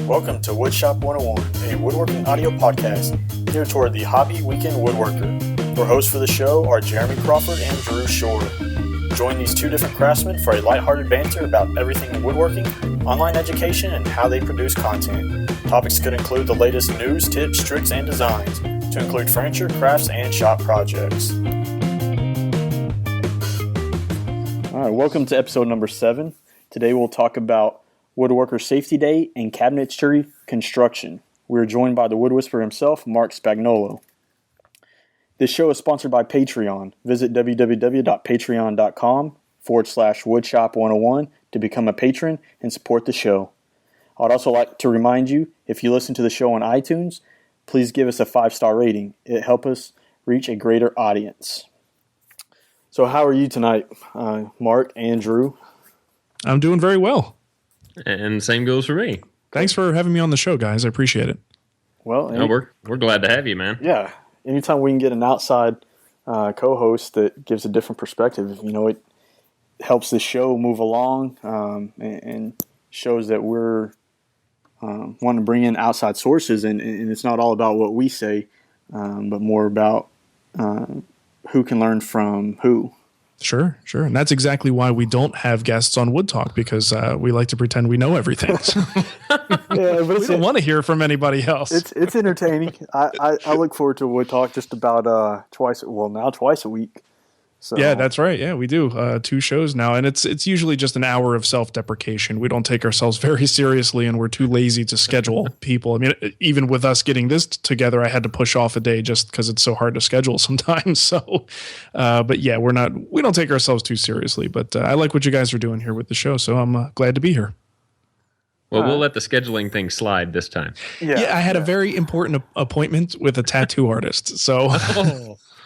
Welcome to Woodshop 101, a woodworking audio podcast geared toward the hobby weekend woodworker. Your hosts for the show are Jeremy Crawford and Drew Shore. Join these two different craftsmen for a lighthearted banter about everything in woodworking, online education, and how they produce content. Topics could include the latest news, tips, tricks, and designs, to include furniture, crafts, and shop projects. All right, welcome to episode number 7. Today we'll talk about Woodworker Safety Day and cabinetry construction. We're joined by the wood whisperer himself, Marc Spagnuolo. This show is sponsored by Patreon. Visit www.patreon.com/woodshop101 to become a patron and support the show. I'd also like to remind you, if you listen to the show on iTunes, please give us a 5-star rating. It helps us reach a greater audience. So how are you tonight, Mark and Drew? I'm doing very well. And same goes for me. Thanks for having me on the show, guys. I appreciate it. Well, we're glad to have you, man. Yeah. Anytime we can get an outside co-host that gives a different perspective, it helps the show move along and shows that we're wanting to bring in outside sources. And it's not all about what we say, but more about who can learn from who. Sure. And that's exactly why we don't have guests on Wood Talk, because we like to pretend we know everything. Yeah, but we don't want to hear from anybody else. It's entertaining. I look forward to Wood Talk just about twice a week. So. Yeah, that's right. Yeah, we do 2 shows now, and it's usually just an hour of self-deprecation. We don't take ourselves very seriously, and we're too lazy to schedule people. I mean, even with us getting this together, I had to push off a day just because it's so hard to schedule sometimes. So, but yeah, we don't take ourselves too seriously. But I like what you guys are doing here with the show, so I'm glad to be here. Well, we'll let the scheduling thing slide this time. Yeah, I had a very important appointment with a tattoo artist, so.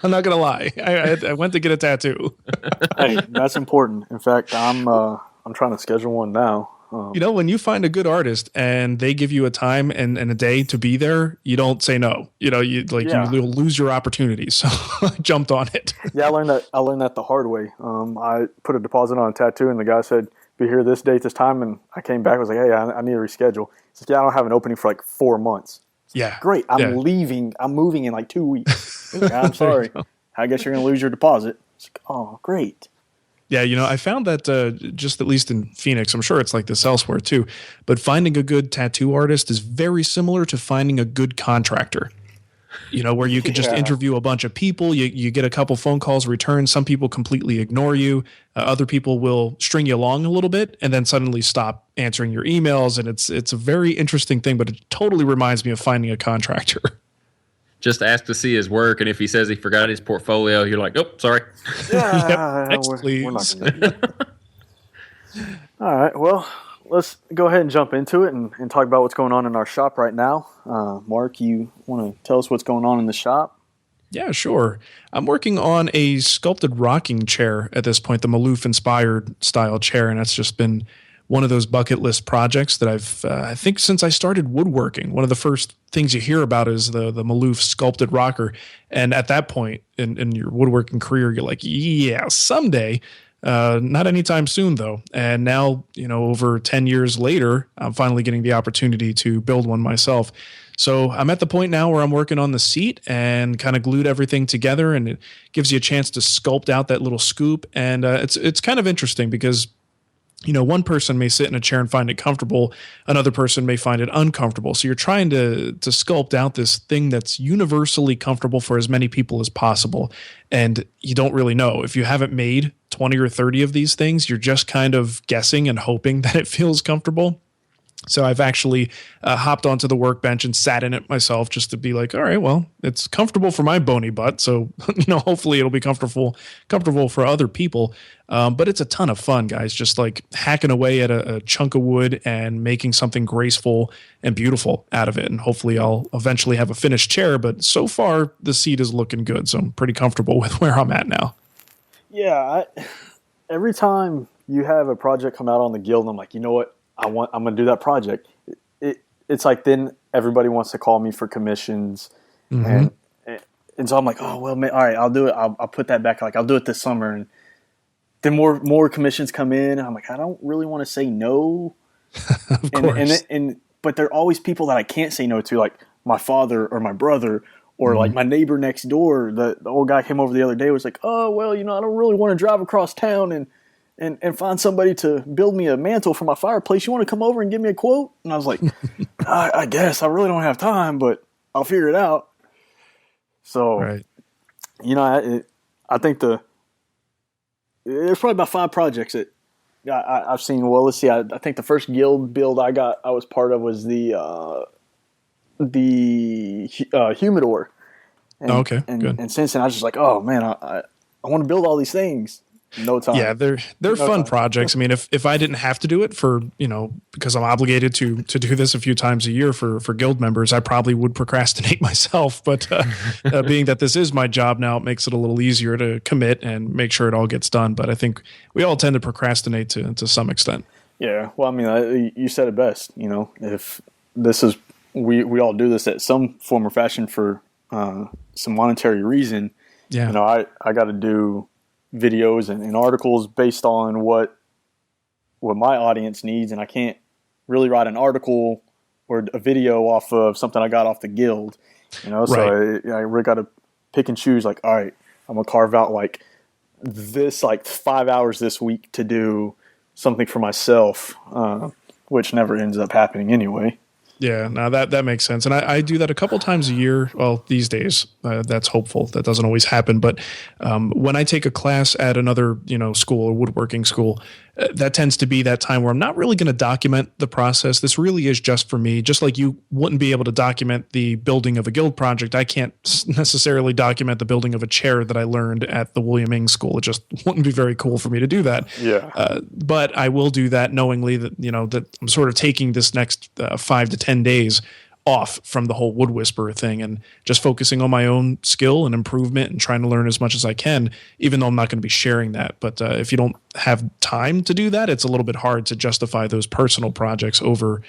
I'm not gonna lie. I went to get a tattoo. Hey, that's important. In fact, I'm trying to schedule one now. When you find a good artist and they give you a time and a day to be there, you don't say no. You'll lose your opportunity. So I jumped on it. Yeah, I learned that the hard way. I put a deposit on a tattoo, and the guy said, "Be here this date, this time." And I came back. I was like, "Hey, I need to reschedule." He said, "Yeah, I don't have an opening for like 4 months." Yeah. Great. I'm leaving. I'm moving in like 2 weeks. I'm sorry. I guess you're going to lose your deposit. It's like, oh, great. Yeah, I found that just at least in Phoenix, I'm sure it's like this elsewhere too, but finding a good tattoo artist is very similar to finding a good contractor. Where you could just interview a bunch of people, you get a couple phone calls returned. Some people completely ignore you. Other people will string you along a little bit and then suddenly stop answering your emails. And it's a very interesting thing, but it totally reminds me of finding a contractor. Just ask to see his work, and if he says he forgot his portfolio, you're like, "Oh, sorry." Yeah, Next, please. We're not gonna do that. All right, well, let's go ahead and jump into it and talk about what's going on in our shop right now. Mark, you want to tell us what's going on in the shop? Yeah, sure. I'm working on a sculpted rocking chair at this point, the Maloof-inspired style chair, and that's just been one of those bucket list projects that I think since I started woodworking, one of the first things you hear about is the Maloof sculpted rocker. And at that point in your woodworking career, you're like, yeah, someday. Not anytime soon, though. And now, over 10 years later, I'm finally getting the opportunity to build one myself. So I'm at the point now where I'm working on the seat and kind of glued everything together, and it gives you a chance to sculpt out that little scoop. And it's kind of interesting because one person may sit in a chair and find it comfortable. Another person may find it uncomfortable. So you're trying to sculpt out this thing that's universally comfortable for as many people as possible. And you don't really know. If you haven't made 20 or 30 of these things, you're just kind of guessing and hoping that it feels comfortable. So I've actually hopped onto the workbench and sat in it myself just to be like, all right, well, it's comfortable for my bony butt. So, hopefully it'll be comfortable for other people. But it's a ton of fun, guys, just like hacking away at a chunk of wood and making something graceful and beautiful out of it. And hopefully I'll eventually have a finished chair. But so far, the seat is looking good. So I'm pretty comfortable with where I'm at now. Yeah. Every time you have a project come out on the guild, I'm like, you know what? I'm going to do that project. It's like then everybody wants to call me for commissions. Mm-hmm. And so I'm like, oh, well, man, all right, I'll do it. I'll put that back. Like, I'll do it this summer. And then more commissions come in. And I'm like, I don't really want to say no. Of course. And but there are always people that I can't say no to, like my father or my brother or like my neighbor next door. The old guy came over the other day, was like, oh, well, I don't really want to drive across town and find somebody to build me a mantle for my fireplace. You want to come over and give me a quote? And I was like, I guess I really don't have time, but I'll figure it out. So, right. I think there's probably about 5 projects that I've seen. Well, let's see. I think the first guild build I was part of was the humidor. And, good. And since then, I was just like, oh man, I want to build all these things. No time. Yeah, they're fun projects. I mean, if I didn't have to do it for, because I'm obligated to do this a few times a year for guild members, I probably would procrastinate myself. But being that this is my job now, it makes it a little easier to commit and make sure it all gets done. But I think we all tend to procrastinate to some extent. Yeah. Well, I mean, you said it best. If this is, we all do this at some form or fashion for some monetary reason. Yeah. I got to do videos and articles based on what my audience needs, and I can't really write an article or a video off of something I got off the guild, Right. So I got to pick and choose, like, all right, I'm gonna carve out like this, like 5 hours this week to do something for myself, which never ends up happening anyway. Yeah, no, that makes sense. And I do that a couple times a year. Well, these days, that's hopeful. That doesn't always happen. But when I take a class at another, school, a woodworking school, that tends to be that time where I'm not really going to document the process. This really is just for me. Just like you wouldn't be able to document the building of a guild project, I can't necessarily document the building of a chair that I learned at the William Ing School. It just wouldn't be very cool for me to do that. Yeah. But I will do that knowingly that, that I'm sort of taking this next 5 to 10 days off from the whole wood whisperer thing and just focusing on my own skill and improvement and trying to learn as much as I can, even though I'm not going to be sharing that. But if you don't have time to do that, it's a little bit hard to justify those personal projects over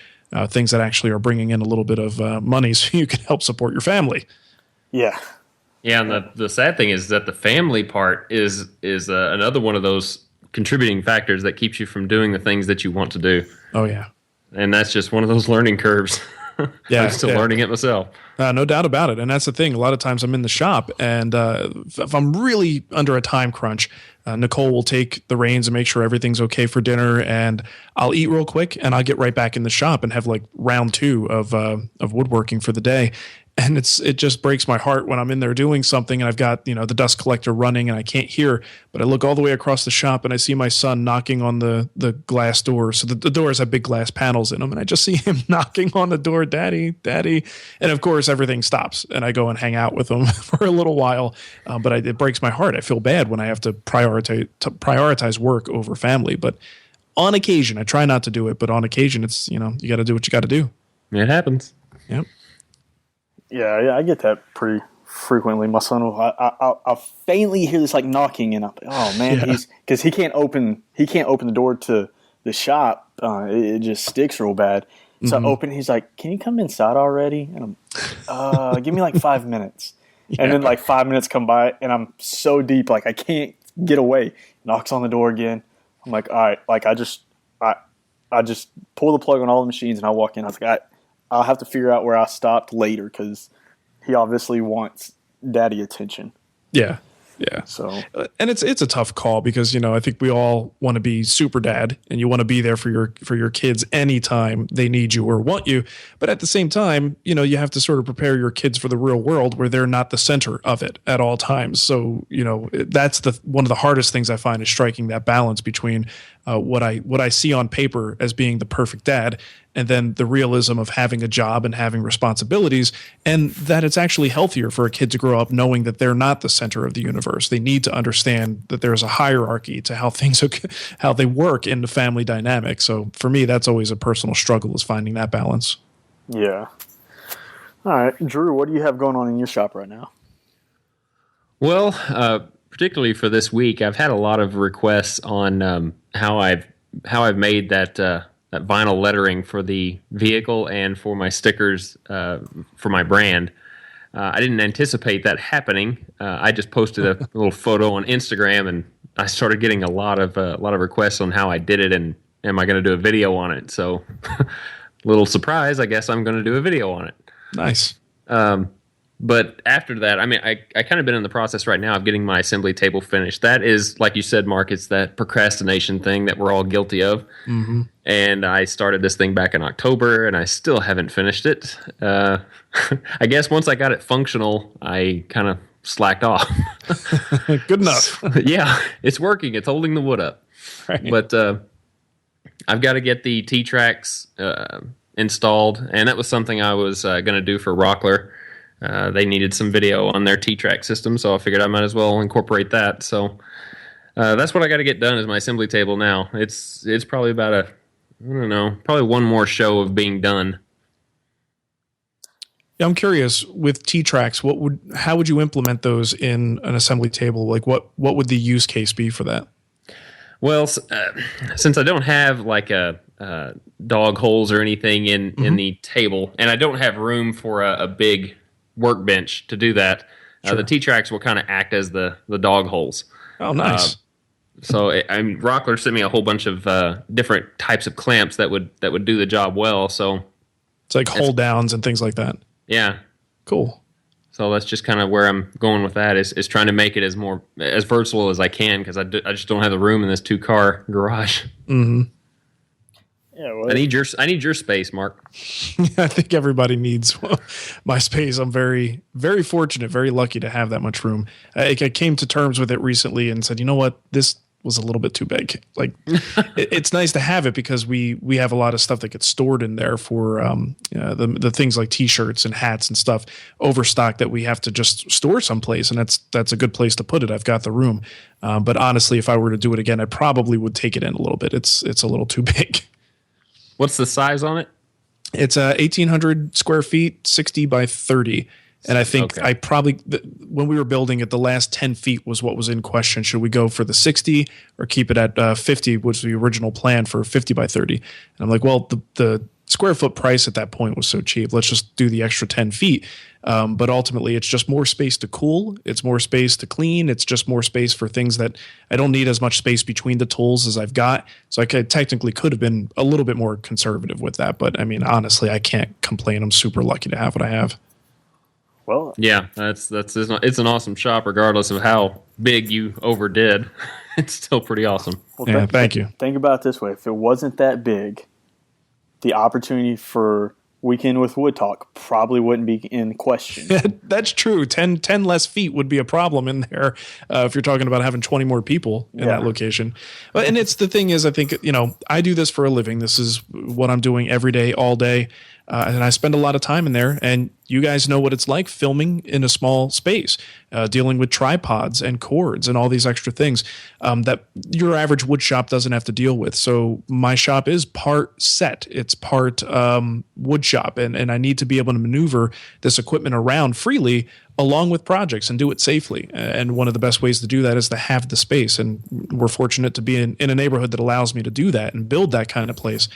things that actually are bringing in a little bit of money so you can help support your family. Yeah. Yeah, and the sad thing is that the family part is another one of those contributing factors that keeps you from doing the things that you want to do. Oh, yeah. And that's just one of those learning curves. Yeah, I'm still learning it myself. No doubt about it. And that's the thing. A lot of times I'm in the shop, and if I'm really under a time crunch, Nicole will take the reins and make sure everything's okay for dinner, and I'll eat real quick, and I'll get right back in the shop and have like round 2 of woodworking for the day. And it just breaks my heart when I'm in there doing something and I've got, the dust collector running and I can't hear, but I look all the way across the shop and I see my son knocking on the glass door. So the doors have big glass panels in them, and I just see him knocking on the door, Daddy. And of course everything stops and I go and hang out with him for a little while. But it breaks my heart. I feel bad when I have to prioritize work over family, but on occasion, I try not to do it, but on occasion it's, you got to do what you got to do. It happens. Yep. Yeah, I get that pretty frequently. My son will, I'll faintly hear this like knocking, and I'm like, oh man, because he can't open the door to the shop. It just sticks real bad. So I open. He's like, "Can you come inside already?" And I'm, give me like 5 minutes. Yeah. And then like 5 minutes come by, and I'm so deep, like I can't get away. Knocks on the door again. I'm like, all right, like I just pull the plug on all the machines, and I walk in. I was like, I'll have to figure out where I stopped later because he obviously wants daddy attention. Yeah. Yeah. So, and it's a tough call because, I think we all want to be super dad and you want to be there for your kids anytime they need you or want you. But at the same time, you have to sort of prepare your kids for the real world where they're not the center of it at all times. So, that's one of the hardest things I find is striking that balance between what I see on paper as being the perfect dad and then the realism of having a job and having responsibilities, and that it's actually healthier for a kid to grow up knowing that they're not the center of the universe. They need to understand that there's a hierarchy to how they work in the family dynamic. So for me, that's always a personal struggle, is finding that balance. Yeah. All right, Drew, what do you have going on in your shop right now? Well, particularly for this week, I've had a lot of requests on how I've made that vinyl lettering for the vehicle and for my stickers for my brand. I didn't anticipate that happening. I just posted a little photo on Instagram, and I started getting a lot of requests on how I did it, and am I going to do a video on it? So little surprise, I guess I'm going to do a video on it. Nice. But after that, I mean, I kind of been in the process right now of getting my assembly table finished. That is, like you said, Mark, it's that procrastination thing that we're all guilty of. Mm-hmm. And I started this thing back in October, and I still haven't finished it. I guess once I got it functional, I kind of slacked off. Good enough. Yeah, it's working. It's holding the wood up. Right. But I've got to get the T-tracks installed, and that was something I was going to do for Rockler. They needed some video on their T-track system, so I figured I might as well incorporate that. So that's what I got to get done is my assembly table now. It's probably about probably one more show of being done. Yeah, I'm curious with T-tracks, how would you implement those in an assembly table? Like what would the use case be for that? Well, since I don't have like a dog holes or anything in the table, and I don't have room for a big workbench to do that, Sure. the T-tracks will kind of act as the dog holes. Oh, nice. So Rockler sent me a whole bunch of different types of clamps that would do the job well. So it's like hold downs and things like that. Yeah. Cool. So that's just kind of where I'm going with that is trying to make it as versatile as I can because I just don't have the room in this 2-car garage. Mm-hmm. Yeah, well, I need your space, Mark. I think everybody needs my space. I'm very, very fortunate, very lucky to have that much room. I came to terms with it recently and said, you know what, this was a little bit too big. Like, it's nice to have it because we have a lot of stuff that gets stored in there for the things like T-shirts and hats and stuff overstock that we have to just store someplace, and that's a good place to put it. I've got the room, but honestly, if I were to do it again, I probably would take it in a little bit. It's a little too big. What's the size on it? It's 1,800 square feet, 60 by 30. And I think I probably, when we were building it, the last 10 feet was what was in question. Should we go for the 60 or keep it at 50, which was the original plan for 50 by 30? And I'm like, well, the square foot price at that point was so cheap. Let's just do the extra 10 feet. But ultimately, it's just more space to cool. It's more space to clean. It's just more space for things that I don't need as much space between the tools as I've got. So I technically could have been a little bit more conservative with that. But I mean, honestly, I can't complain. I'm super lucky to have what I have. Well, yeah, it's an awesome shop, regardless of how big you overdid. It's still pretty awesome. Well, thank you. Think about it this way: if it wasn't that big, the opportunity for Weekend with Wood Talk probably wouldn't be in question. That's true. 10 less feet would be a problem in there if you're talking about having 20 more people in that location. And it's the thing is, I think, I do this for a living. This is what I'm doing every day, all day. And I spend a lot of time in there, and you guys know what it's like filming in a small space, dealing with tripods and cords and all these extra things that your average wood shop doesn't have to deal with. So my shop is part set. It's part wood shop, and I need to be able to maneuver this equipment around freely along with projects and do it safely. And one of the best ways to do that is to have the space. And we're fortunate to be in a neighborhood that allows me to do that and build that kind of place.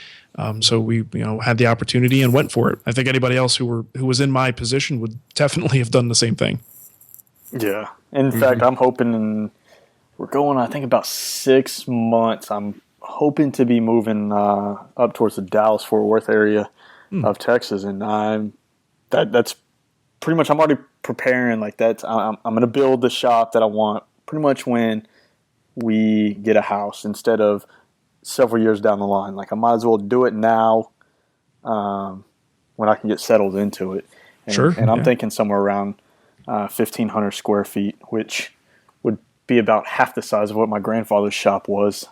So we, had the opportunity and went for it. I think anybody else who was in my position would definitely have done the same thing. Yeah. In fact, I'm hoping we're going, I think, about 6 months. I'm hoping to be moving up towards the Dallas-Fort Worth area of Texas. And that's pretty much, I'm already preparing like that. I'm going to build the shop that I want pretty much when we get a house instead of several years down the line. Like, I might as well do it now when I can get settled into it. And I'm thinking somewhere around 1,500 square feet, which would be about half the size of what my grandfather's shop was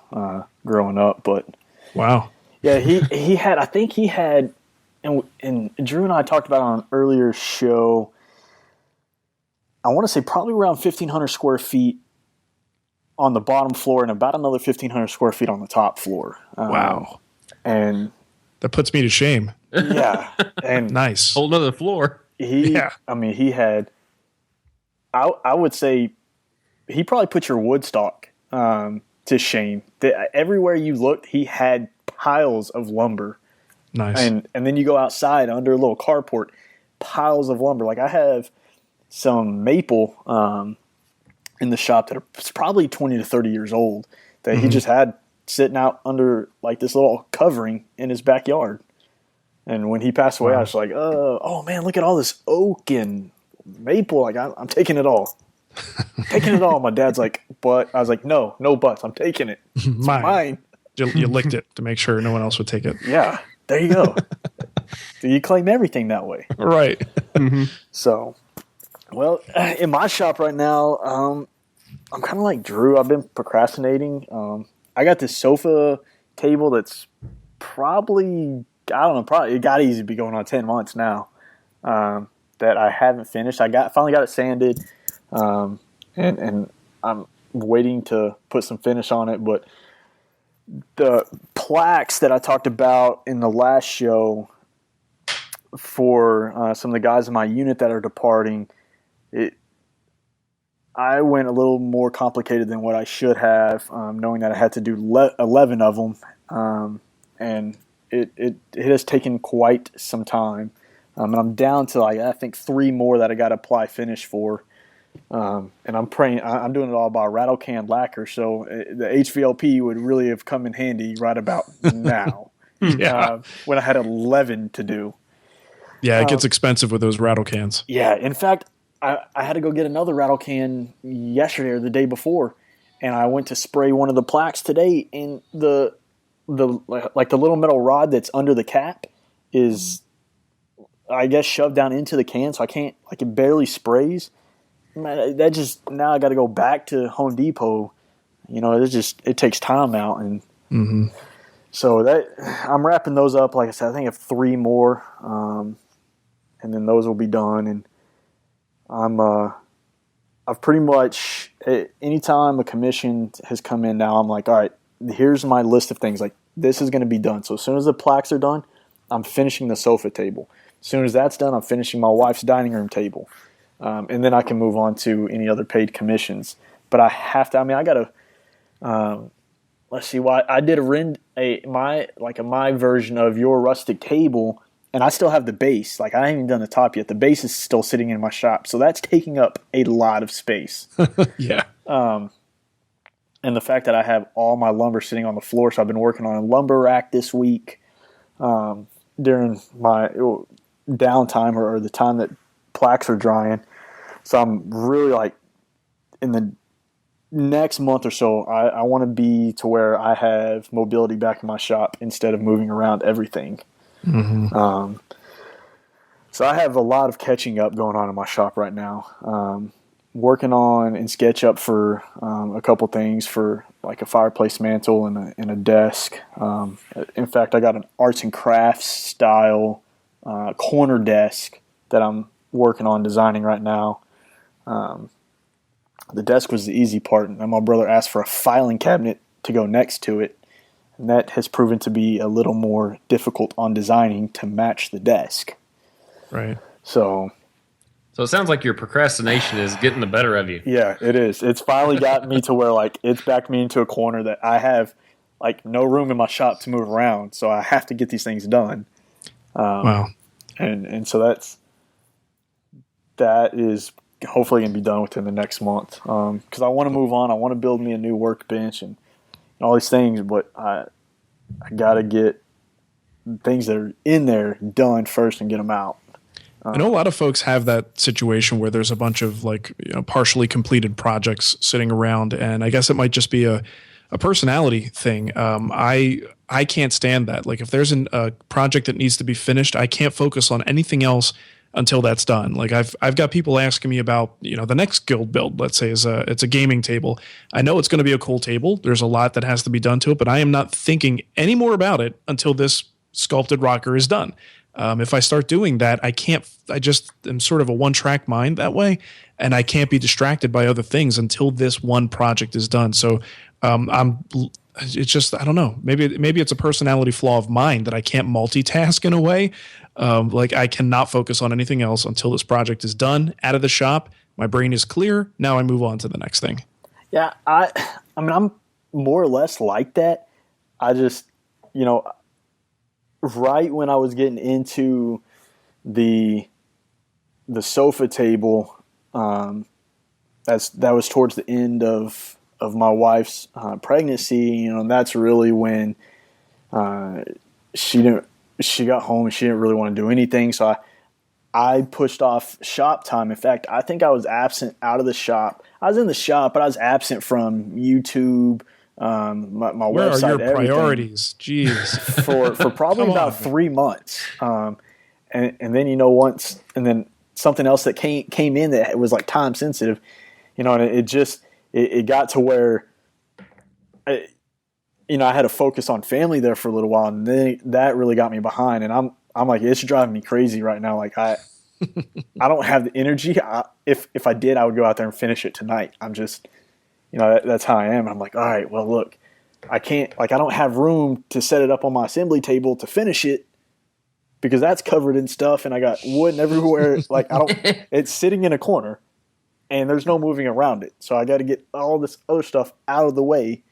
growing up. But wow. Yeah, he had, and Drew and I talked about it on an earlier show, I want to say probably around 1,500 square feet on the bottom floor and about another 1,500 square feet on the top floor. Wow. And that puts me to shame. Yeah. And nice. Whole nother floor. He had, I would say he probably put your wood stock to shame. Everywhere you looked, he had piles of lumber. Nice. And then you go outside under a little carport, piles of lumber. Like, I have some maple in the shop that are probably 20 to 30 years old that he just had sitting out under like this little covering in his backyard. And when he passed away, I was like, oh man, look at all this oak and maple. Like I'm taking it all. Taking it all. My dad's like, but I was like, no buts. I'm taking it. It's mine. You licked it to make sure no one else would take it. Yeah, there you go. So you claim everything that way. Right. So, well, in my shop right now, I'm kind of like Drew. I've been procrastinating. I got this sofa table that's probably, I don't know, it got easy to be going on 10 months now, that I haven't finished. Finally got it sanded, and I'm waiting to put some finish on it. But the plaques that I talked about in the last show for some of the guys in my unit that are departing, I went a little more complicated than what I should have, knowing that I had to do 11 of them, and it has taken quite some time, and I'm down to I think 3 more that I got to apply finish for, and I'm praying. I'm doing it all by rattle can lacquer, so the HVLP would really have come in handy right about now. When I had 11 to do. Yeah, it gets expensive with those rattle cans. Yeah, in fact, I had to go get another rattle can yesterday or the day before, and I went to spray one of the plaques today, and the little metal rod that's under the cap is, I guess, shoved down into the can, so I can't, it barely sprays. Man, that just, now I got to go back to Home Depot. It takes time out, and so that I'm wrapping those up. Like I said, I think I have 3 more, and then those will be done, and I've pretty much, anytime a commission has come in now, I'm like, all right, here's my list of things. Like, this is going to be done. So as soon as the plaques are done, I'm finishing the sofa table. As soon as that's done, I'm finishing my wife's dining room table. And then I can move on to any other paid commissions. But I have to, I got to, let's see, I did my version of your rustic table, and I still have the base. I haven't even done the top yet. The base is still sitting in my shop. So that's taking up a lot of space. Yeah. And the fact that I have all my lumber sitting on the floor. So I've been working on a lumber rack this week during my downtime or the time that plaques are drying. So I'm really in the next month or so, I want to be to where I have mobility back in my shop instead of moving around everything. So I have a lot of catching up going on in my shop right now. Working on in SketchUp for a couple things for a fireplace mantle and a desk. In fact, I got an arts and crafts style corner desk that I'm working on designing right now. The desk was the easy part, and my brother asked for a filing cabinet to go next to it. And that has proven to be a little more difficult on designing to match the desk. Right. So it sounds like your procrastination is getting the better of you. Yeah, it is. It's finally got me to where it's backed me into a corner that I have no room in my shop to move around. So I have to get these things done. Wow. And so that is hopefully going to be done within the next month. Because I want to move on. I want to build me a new workbench and all these things, but I got to get things that are in there done first and get them out. I know a lot of folks have that situation where there's a bunch of partially completed projects sitting around, and I guess it might just be a personality thing. I can't stand that. If there's a project that needs to be finished, I can't focus on anything else until that's done. I've got people asking me about the next guild build. Let's say it's a gaming table. I know it's going to be a cool table. There's a lot that has to be done to it, but I am not thinking any more about it until this sculpted rocker is done. If I start doing that, I just am sort of a one-track mind that way, and I can't be distracted by other things until this one project is done. So it's just, I don't know, maybe it's a personality flaw of mine that I can't multitask in a way. I cannot focus on anything else until this project is done, out of the shop. My brain is clear. Now I move on to the next thing. Yeah, I'm more or less like that. I just, right when I was getting into the sofa table, that was towards the end of my wife's pregnancy, and that's really when she she got home and she didn't really want to do anything. So I pushed off shop time. In fact, I think I was absent out of the shop. I was in the shop, but I was absent from YouTube, my Where website. Where are your priorities? Jeez. for probably about 3 months. And then, once, and then something else that came in that was like time sensitive, and it got to where, I had to focus on family there for a little while, and then that really got me behind. And I'm like, it's driving me crazy right now. Like I don't have the energy. If I did, I would go out there and finish it tonight. I'm just, that's how I am. I'm like, all right, well, look, I can't, I don't have room to set it up on my assembly table to finish it because that's covered in stuff and I got wood everywhere. It's sitting in a corner and there's no moving around it. So I got to get all this other stuff out of the way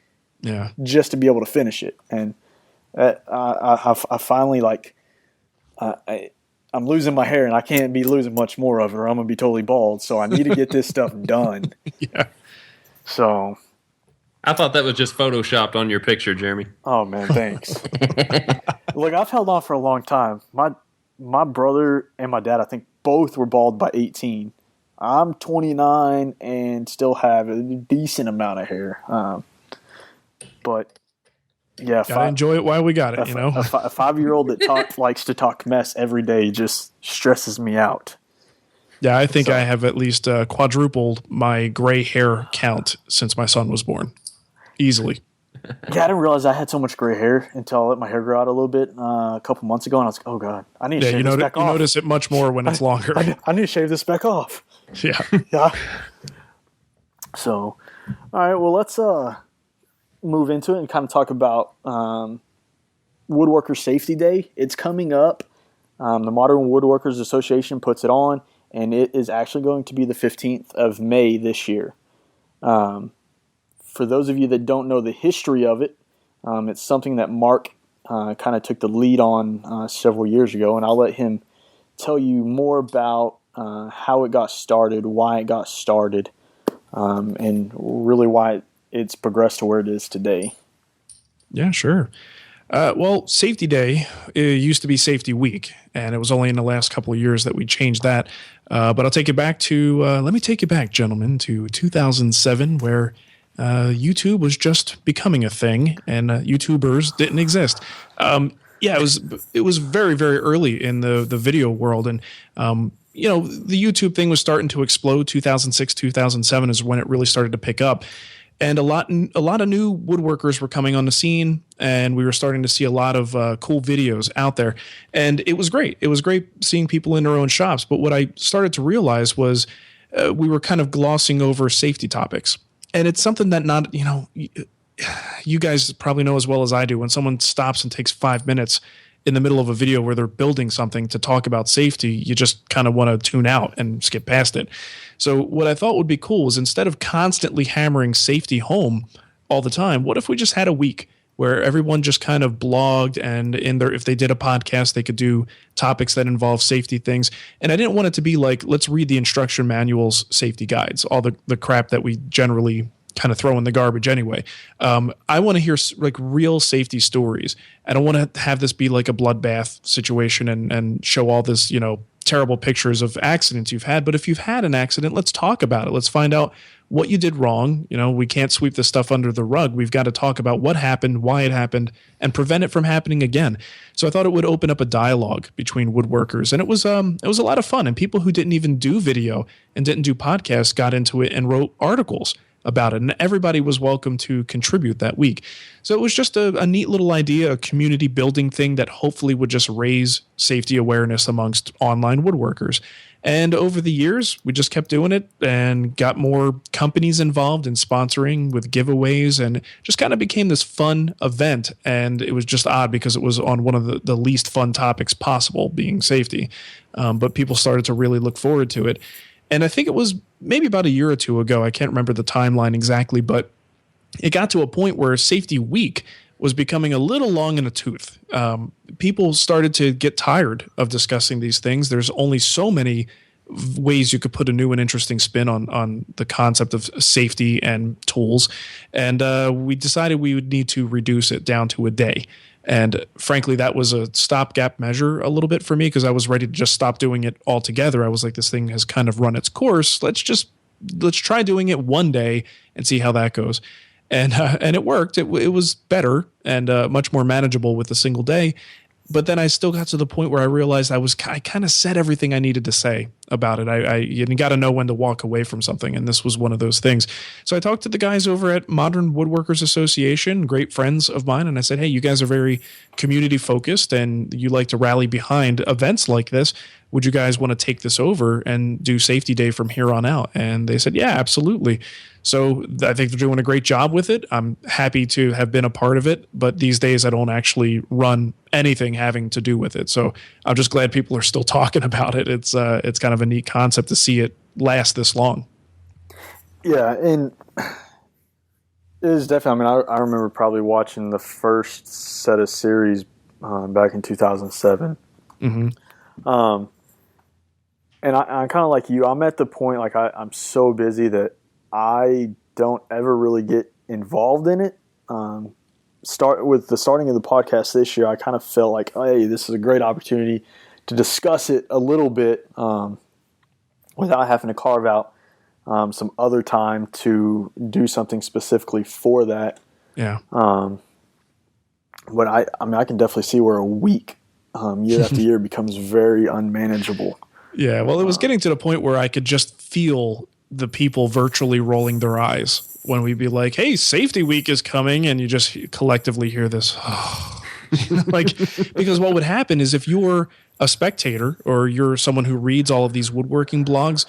just to be able to finish it. And I finally I'm losing my hair and I can't be losing much more of it or I'm going to be totally bald. So I need to get this stuff done. Yeah. So I thought that was just photoshopped on your picture, Jeremy. Oh man, thanks. Look, I've held on for a long time. My brother and my dad, I think both were bald by 18. I'm 29 and still have a decent amount of hair. But yeah, gotta enjoy it while we got it. A 5-year-old that likes to talk mess every day just stresses me out. Yeah, I think I have at least quadrupled my gray hair count since my son was born. Easily. Yeah, I didn't realize I had so much gray hair until I let my hair grow out a little bit a couple months ago, and I was like, oh, God, I need to shave this back off. You notice it much more when it's longer. I need to shave this back off. Yeah. Yeah. So, all right, well, let's move into it and kind of talk about Woodworker Safety Day. It's coming up. The Modern Woodworkers Association puts it on, and it is actually going to be the 15th of May this year. For those of you that don't know the history of it, it's something that Marc kind of took the lead on several years ago, and I'll let him tell you more about how it got started, why it got started, and really why it's progressed to where it is today. Yeah, sure. Well, Safety Day, it used to be Safety Week, and it was only in the last couple of years that we changed that. But I'll take you back to, let me take you back, gentlemen, to 2007, where YouTube was just becoming a thing, and YouTubers didn't exist. It was very, very early in the video world, and the YouTube thing was starting to explode. 2006, 2007 is when it really started to pick up. And a lot of new woodworkers were coming on the scene, and we were starting to see a lot of cool videos out there. And it was great. It was great seeing people in their own shops. But what I started to realize was we were kind of glossing over safety topics. And it's something that you guys probably know as well as I do. When someone stops and takes 5 minutes in the middle of a video where they're building something to talk about safety, you just kind of want to tune out and skip past it. So what I thought would be cool is instead of constantly hammering safety home all the time, what if we just had a week where everyone just kind of blogged, and if they did a podcast, they could do topics that involve safety things. And I didn't want it to be like, let's read the instruction manuals, safety guides, all the crap that we generally kind of throw in the garbage anyway. I want to hear like real safety stories. I don't want to have this be like a bloodbath situation and show all this, terrible pictures of accidents you've had. But if you've had an accident, let's talk about it. Let's find out what you did wrong. We can't sweep this stuff under the rug. We've got to talk about what happened, why it happened, and prevent it from happening again. So I thought it would open up a dialogue between woodworkers, and it was a lot of fun. And people who didn't even do video and didn't do podcasts got into it and wrote articles about it, and everybody was welcome to contribute that week. So it was just a neat little idea, a community building thing that hopefully would just raise safety awareness amongst online woodworkers. And over the years, we just kept doing it and got more companies involved in sponsoring with giveaways, and just kind of became this fun event. And it was just odd because it was on one of the least fun topics possible, being safety. But people started to really look forward to it. And I think it was maybe about a year or two ago, I can't remember the timeline exactly, but it got to a point where Safety Week was becoming a little long in the tooth. People started to get tired of discussing these things. There's only so many ways you could put a new and interesting spin on the concept of safety and tools. And we decided we would need to reduce it down to a day. And frankly, that was a stopgap measure a little bit for me because I was ready to just stop doing it altogether. I was like, this thing has kind of run its course. Let's try doing it one day and see how that goes. And it worked. It was better and much more manageable with a single day. But then I still got to the point where I realized I kind of said everything I needed to say about it. You got to know when to walk away from something, and this was one of those things. So I talked to the guys over at Modern Woodworkers Association, great friends of mine, and I said, hey, you guys are very community focused, and you like to rally behind events like this. Would you guys want to take this over and do Safety Day from here on out? And they said, yeah, absolutely. So I think they're doing a great job with it. I'm happy to have been a part of it, but these days I don't actually run anything having to do with it. So I'm just glad people are still talking about it. It's kind of a neat concept to see it last this long. Yeah, and it is definitely, I mean, I remember probably watching the first set of series back in 2007. Mm-hmm. And I'm kind of like you. I'm at the point, like, I'm so busy that I don't ever really get involved in it. With the starting of the podcast this year, I kind of felt like, hey, this is a great opportunity to discuss it a little bit without having to carve out some other time to do something specifically for that. Yeah. But I mean, I can definitely see where a week, year after year, becomes very unmanageable. Yeah, well, it was getting to the point where I could just feel the people virtually rolling their eyes when we'd be like, hey, Safety Week is coming, and you just collectively hear this. Like, because what would happen is if you're a spectator or you're someone who reads all of these woodworking blogs,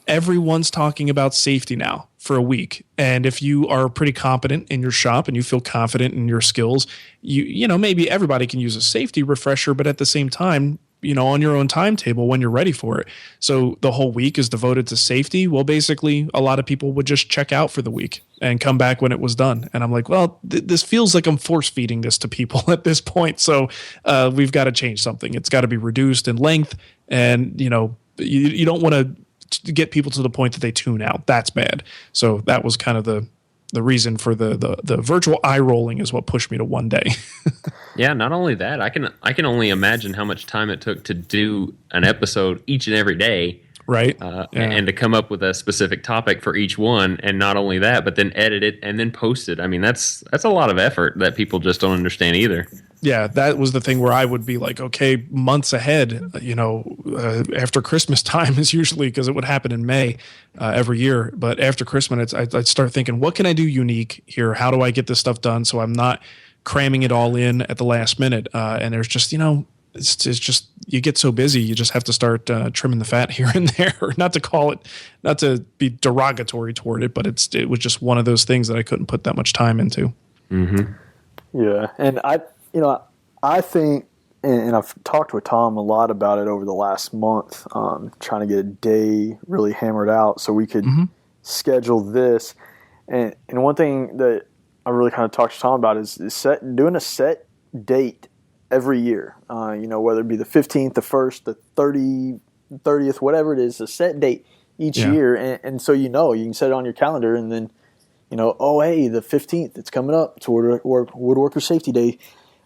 everyone's talking about safety now for a week. And if you are pretty competent in your shop and you feel confident in your skills, you know, maybe everybody can use a safety refresher, but at the same time, you know, on your own timetable when you're ready for it. So the whole week is devoted to safety. Well, basically, a lot of people would just check out for the week and come back when it was done. And I'm like, well, this feels like I'm force feeding this to people at this point. So we've got to change something. It's got to be reduced in length. And, you know, you don't want to get people to the point that they tune out. That's bad. So that was kind of the reason for the virtual eye rolling is what pushed me to one day. Yeah, not only that, I can only imagine how much time it took to do an episode each and every day, right? And to come up with a specific topic for each one, and not only that, but then edit it and then post it. I mean, that's a lot of effort that people just don't understand either. Yeah, that was the thing where I would be like, okay, months ahead, you know, after Christmas time is usually, because it would happen in May every year. But after Christmas, I'd start thinking, what can I do unique here? How do I get this stuff done so I'm not cramming it all in at the last minute? And there's just, you know, it's just, you get so busy, you just have to start trimming the fat here and there. Not to be derogatory toward it, but it was just one of those things that I couldn't put that much time into. Mm-hmm. Yeah, and I think, and I've talked with Tom a lot about it over the last month, trying to get a day really hammered out so we could schedule this. And one thing that I really kind of talked to Tom about is doing a set date every year. You know, whether it be the 15th, the 1st, the 30th, whatever it is, a set date each year. And so you can set it on your calendar and then, you know, oh, hey, the 15th, it's coming up. It's Woodworker Safety Day.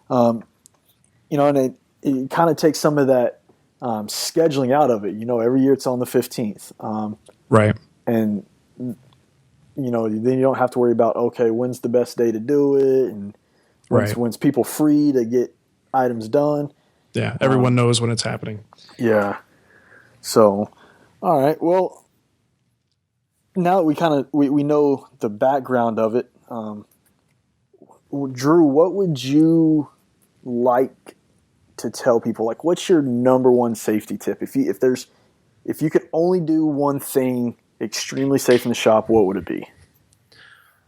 You know, and it kind of takes some of that scheduling out of it. You know, every year it's on the 15th. Right. And, you know, then you don't have to worry about, okay, when's the best day to do it? And when's people free to get items done? Yeah, everyone knows when it's happening. Yeah. So, all right. Well, now that we know the background of it, Drew, what would you like to tell people? Like, what's your number one safety tip? If you could only do one thing extremely safe in the shop, what would it be?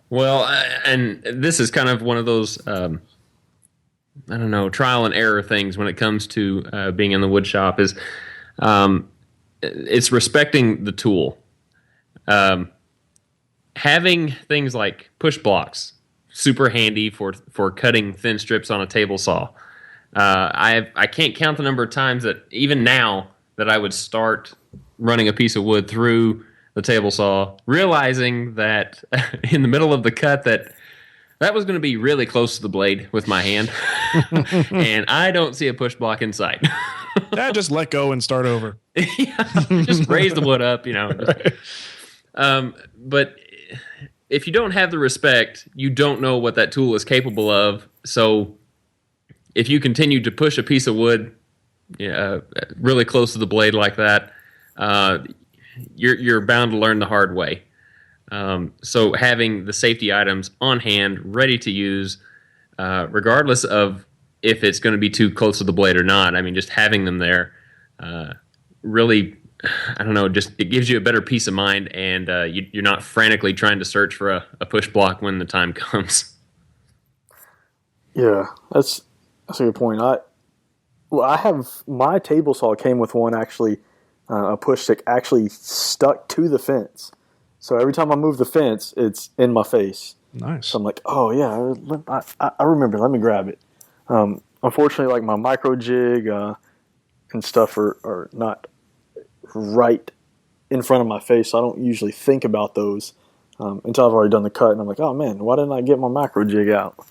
Well, and this is kind of one of those, I don't know, trial and error things when it comes to being in the wood shop is it's respecting the tool. Having things like push blocks, super handy for cutting thin strips on a table saw. I can't count the number of times that even now that I would start running a piece of wood through the table saw, realizing that in the middle of the cut that That was going to be really close to the blade with my hand, and I don't see a push block in sight. Yeah, just let go and start over. Just raise the wood up, Right. But if you don't have the respect, you don't know what that tool is capable of. So if you continue to push a piece of wood really close to the blade like that, you're bound to learn the hard way. So having the safety items on hand, ready to use, regardless of if it's going to be too close to the blade or not. I mean, just having them there really, I don't know, just it gives you a better peace of mind, and you're not frantically trying to search for a push block when the time comes. Yeah, that's a good point. I have my table saw came with one actually, a push stick actually stuck to the fence. So every time I move the fence, it's in my face. Nice. So I'm like, oh yeah, I remember. Let me grab it. Unfortunately, like my micro jig and stuff are not right in front of my face. So I don't usually think about those until I've already done the cut, and I'm like, oh man, why didn't I get my macro jig out?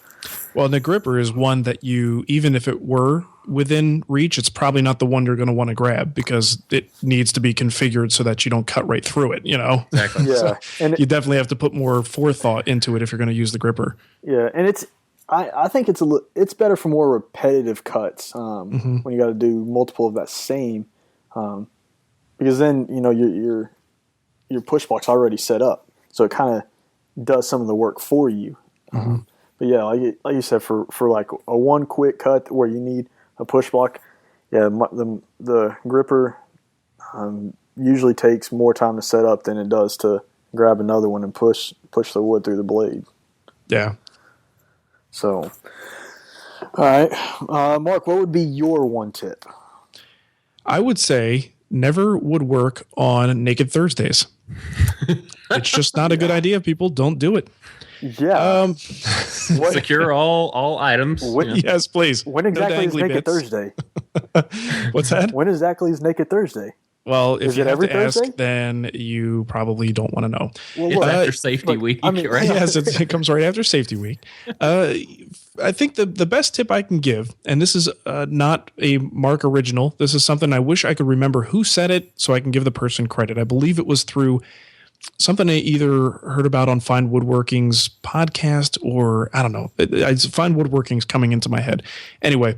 Well, the gripper is one that you, even if it were within reach, it's probably not the one you're going to want to grab because it needs to be configured so that you don't cut right through it, Exactly. Yeah, So and you definitely have to put more forethought into it if you're going to use the gripper. yeah, and I think it's better for more repetitive cuts when you got to do multiple of that same, because then your push block's already set up, so it kind of does some of the work for you. But yeah, like you said, for like a one quick cut where you need a push block, yeah, the gripper usually takes more time to set up than it does to grab another one and push the wood through the blade. Yeah. So, all right, Mark, what would be your one tip? I would say never woodwork on Naked Thursdays. It's just not a good idea, people. Don't do it. Yeah. Secure all items. Yes, please. When No exactly is dangly Naked bits. Thursday? What's that? When exactly is Naked Thursday? Well, if Is you it have every to ask, Thursday? then you probably don't want to know. Well, It's look, after safety week, I mean, right? Yes, it comes right after safety week. I think the best tip I can give, and this is not a Mark original, this is something I wish I could remember who said it so I can give the person credit. I believe it was through something I either heard about on Fine Woodworking's podcast or I don't know. Fine Woodworking's coming into my head. Anyway,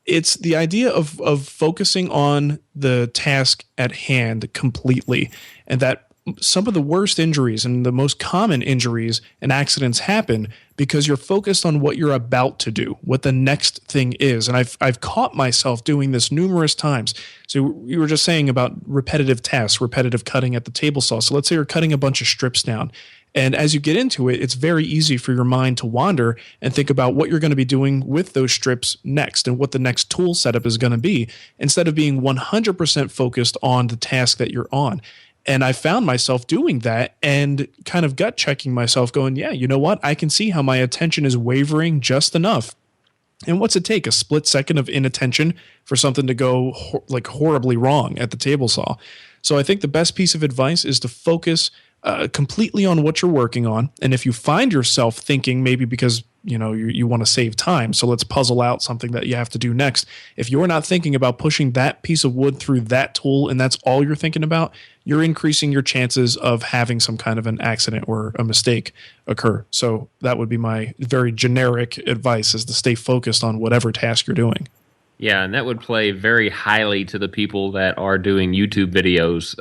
it's the idea of focusing on the task at hand completely, and that some of the worst injuries and the most common injuries and accidents happen because you're focused on what you're about to do, what the next thing is. And I've caught myself doing this numerous times. So you were just saying about repetitive tasks, repetitive cutting at the table saw. So let's say you're cutting a bunch of strips down. And as you get into it, it's very easy for your mind to wander and think about what you're going to be doing with those strips next and what the next tool setup is going to be, instead of being 100% focused on the task that you're on. And I found myself doing that and kind of gut checking myself going, yeah, you know what? I can see how my attention is wavering just enough. And what's it take? A split second of inattention for something to go horribly wrong at the table saw. So I think the best piece of advice is to focus completely on what you're working on. And if you find yourself thinking, maybe because you want to save time, so let's puzzle out something that you have to do next. If you're not thinking about pushing that piece of wood through that tool and that's all you're thinking about, you're increasing your chances of having some kind of an accident or a mistake occur. So that would be my very generic advice, is to stay focused on whatever task you're doing. Yeah, and that would play very highly to the people that are doing YouTube videos,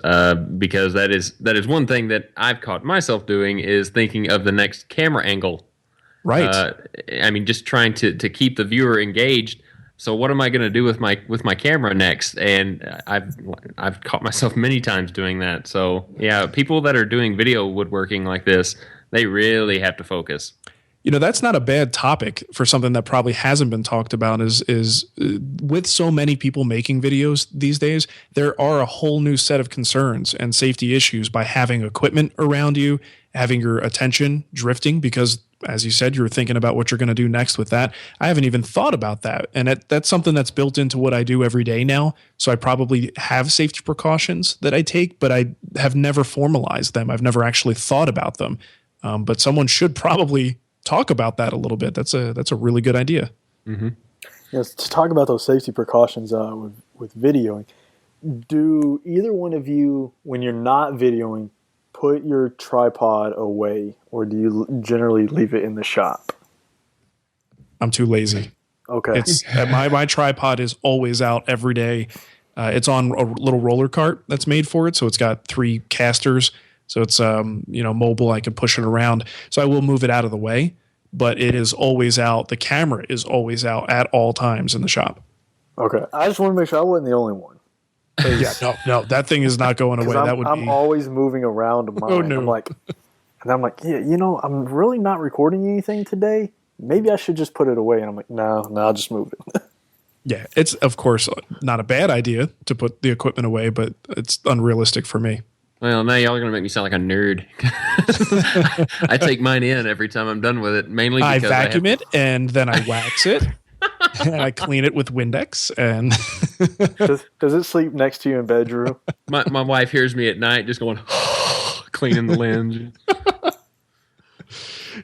because that is one thing that I've caught myself doing, is thinking of the next camera angle. Right. I mean, just trying to keep the viewer engaged. So what am I going to do with my camera next? And I've caught myself many times doing that. So yeah, people that are doing video woodworking like this, they really have to focus. That's not a bad topic for something that probably hasn't been talked about is with so many people making videos these days, there are a whole new set of concerns and safety issues by having equipment around you, having your attention drifting, because as you said, you're thinking about what you're going to do next with that. I haven't even thought about that. And that's something that's built into what I do every day now. So I probably have safety precautions that I take, but I have never formalized them. I've never actually thought about them. But someone should probably talk about that a little bit. That's a really good idea. Mm-hmm. Yes, to talk about those safety precautions with videoing, do either one of you, when you're not videoing, put your tripod away, or do you generally leave it in the shop? I'm too lazy. Okay. It's my tripod is always out every day. It's on a little roller cart that's made for it, so it's got 3 casters, so it's mobile. I can push it around, so I will move it out of the way. But it is always out. The camera is always out at all times in the shop. Okay. I just want to make sure I wasn't the only one. Yeah, no, that thing is not going away. I'm always moving around mine. Oh, no. I'm like, yeah, I'm really not recording anything today. Maybe I should just put it away. And I'm like, no, I'll just move it. Yeah, it's of course not a bad idea to put the equipment away, but it's unrealistic for me. Well, now y'all are going to make me sound like a nerd. I take mine in every time I'm done with it, mainly because I vacuum it, and then I wax it, and I clean it with Windex. And does it sleep next to you in bed, Drew? My wife hears me at night just going, cleaning the lens.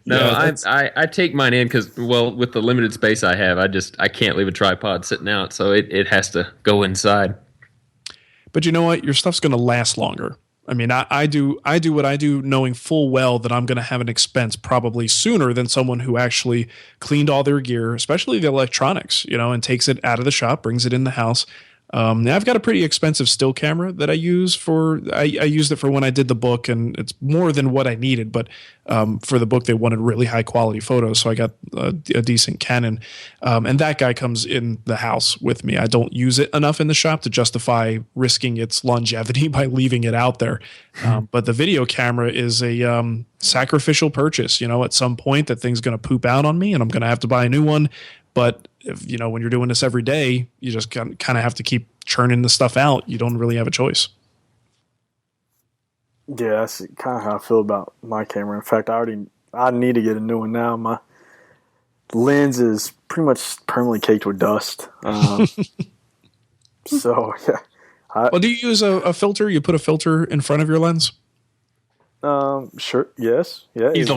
No, yeah, I take mine in because, well, with the limited space I have, I can't leave a tripod sitting out, so it has to go inside. But you know what? Your stuff's going to last longer. I mean, I do what I do knowing full well that I'm going to have an expense probably sooner than someone who actually cleaned all their gear, especially the electronics, and takes it out of the shop, brings it in the house. Now I've got a pretty expensive still camera that I use I used it for when I did the book, and it's more than what I needed. But for the book, they wanted really high quality photos, so I got a decent Canon. And that guy comes in the house with me. I don't use it enough in the shop to justify risking its longevity by leaving it out there. But the video camera is a sacrificial purchase. At some point that thing's going to poop out on me, and I'm going to have to buy a new one. But if, when you're doing this every day, you just kind of have to keep churning the stuff out. You don't really have a choice. Yeah, that's kind of how I feel about my camera. In fact, I need to get a new one now. My lens is pretty much permanently caked with dust. So yeah. Well, do you use a filter? You put a filter in front of your lens? Sure. Yes. Yeah. He's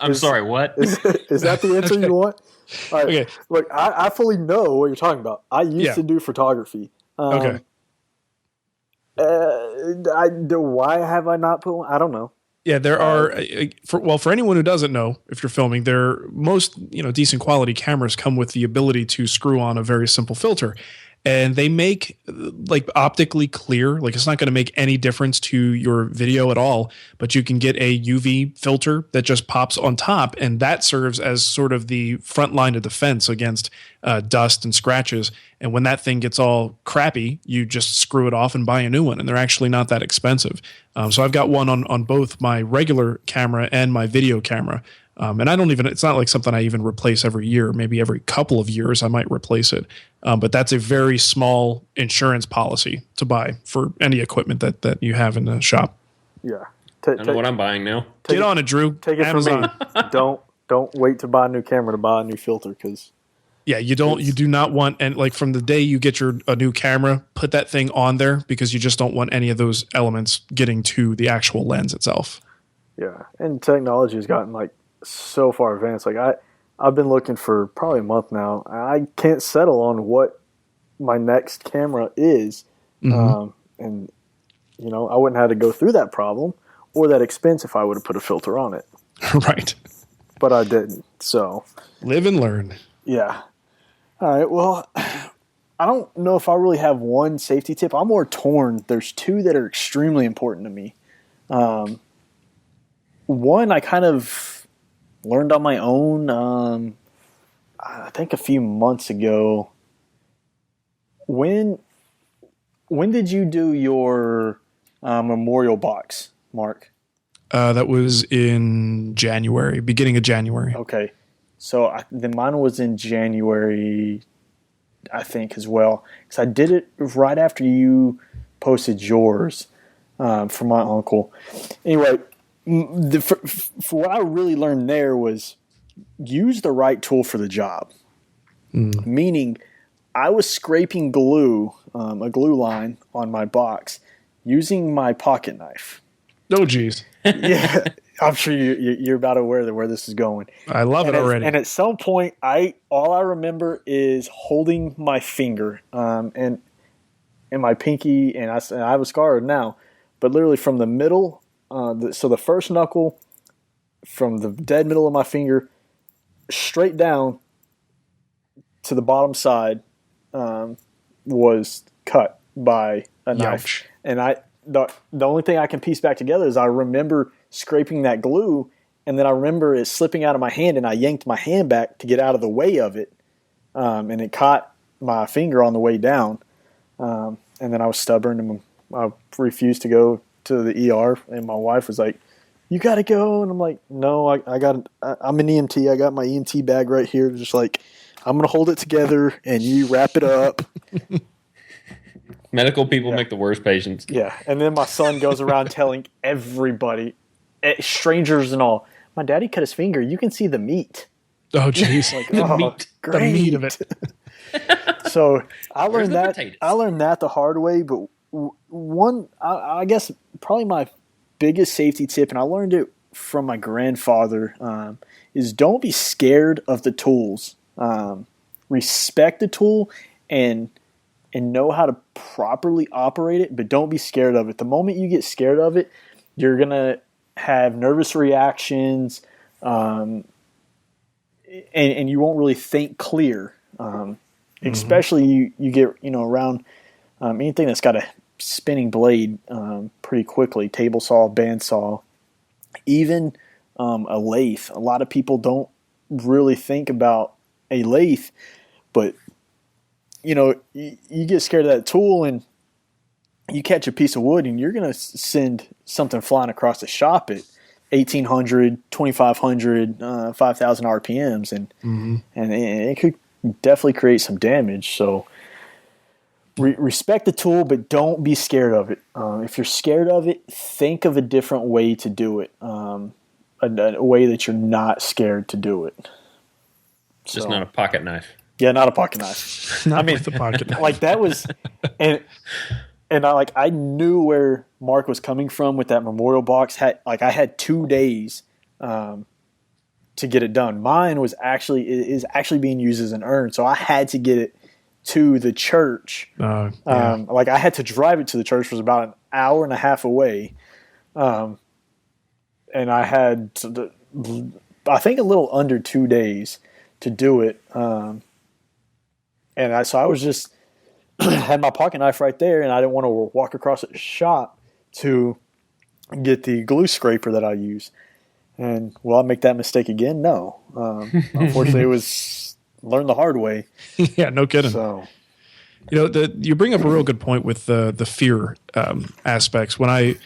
I'm sorry. What is that the answer you want? All right. Okay. Look, I fully know what you're talking about. I used to do photography. Okay. Why have I not put one? I don't know. Yeah, there are. For anyone who doesn't know, if you're filming, most decent quality cameras come with the ability to screw on a very simple filter. And they make optically clear, it's not going to make any difference to your video at all, but you can get a UV filter that just pops on top, and that serves as sort of the front line of defense against dust and scratches. And when that thing gets all crappy, you just screw it off and buy a new one, and they're actually not that expensive. So I've got one on both my regular camera and my video camera. And it's not like something I even replace every year. Maybe every couple of years I might replace it. But that's a very small insurance policy to buy for any equipment that you have in the shop. Yeah. I know what I'm buying now. Get on it, Drew. Take it Amazon. from me. Don't wait to buy a new camera to buy a new filter, because yeah, you do not want, and from the day you get a new camera, put that thing on there, because you just don't want any of those elements getting to the actual lens itself. Yeah, and technology has gotten so far advanced. I've been looking for probably a month now. I can't settle on what my next camera is. Mm-hmm. And I wouldn't have to go through that problem or that expense if I would have put a filter on it. Right. But I didn't. So live and learn. Yeah. All right. Well, I don't know if I really have one safety tip. I'm more torn. There's 2 that are extremely important to me. One I kind of learned on my own, I think a few months ago. When did you do your memorial box, Mark? That was in January, beginning of January. Okay. So then mine was in January, I think, as well. Because I did it right after you posted yours for my uncle. Anyway, for what I really learned there was use the right tool for the job. Meaning, I was scraping glue, a glue line on my box, using my pocket knife. Oh, geez. Yeah, I'm sure you're about aware of where this is going. I love it already. And at some point, all I remember is holding my finger and my pinky, and I have a scar now, but literally from the middle, so the first knuckle from the dead middle of my finger straight down to the bottom side was cut by a knife. Youch. And the only thing I can piece back together is I remember scraping that glue, and then I remember it slipping out of my hand, and I yanked my hand back to get out of the way of it, and it caught my finger on the way down. And then I was stubborn, and I refused to go to the ER, and my wife was like, "You got to go," and I'm like, "No, I'm an EMT. I got my EMT bag right here. Just like, I'm gonna hold it together, and you wrap it up." Medical people make the worst patients. Yeah, and then my son goes around telling everybody, strangers and all, "My daddy cut his finger. You can see the meat." Oh, jeez. Like, The meat of it. So I learned that. potatoes? I learned that the hard way. But I guess probably my biggest safety tip, and I learned it from my grandfather, is don't be scared of the tools. Respect the tool and know how to properly operate it, but don't be scared of it. The moment you get scared of it, you're gonna have nervous reactions, and you won't really think clear. Especially you get around anything that's got a spinning blade pretty quickly. Table saw, bandsaw, even a lathe. A lot of people don't really think about a lathe, but you get scared of that tool and you catch a piece of wood and you're going to send something flying across the shop at 1,800, 2,500, 5,000 RPMs, and it could definitely create some damage. So respect the tool, but don't be scared of it. If you're scared of it, think of a different way to do it, a way that you're not scared to do it. Just not a pocket knife. Yeah, not a pocket knife. Not with the pocket knife. Like that was, and I knew where Mark was coming from with that memorial box. I had 2 days to get it done. Mine is actually being used as an urn, so I had to get it to the church. Yeah. I had to drive it to the church, which was about an hour and a half away, and I had I think a little under 2 days to do it. So I was just had my pocket knife right there, and I didn't want to walk across the shop to get the glue scraper that I use. And will I make that mistake again? No. Unfortunately, it was learn the hard way. Yeah, no kidding. So, you bring up a real good point with the fear aspects. When I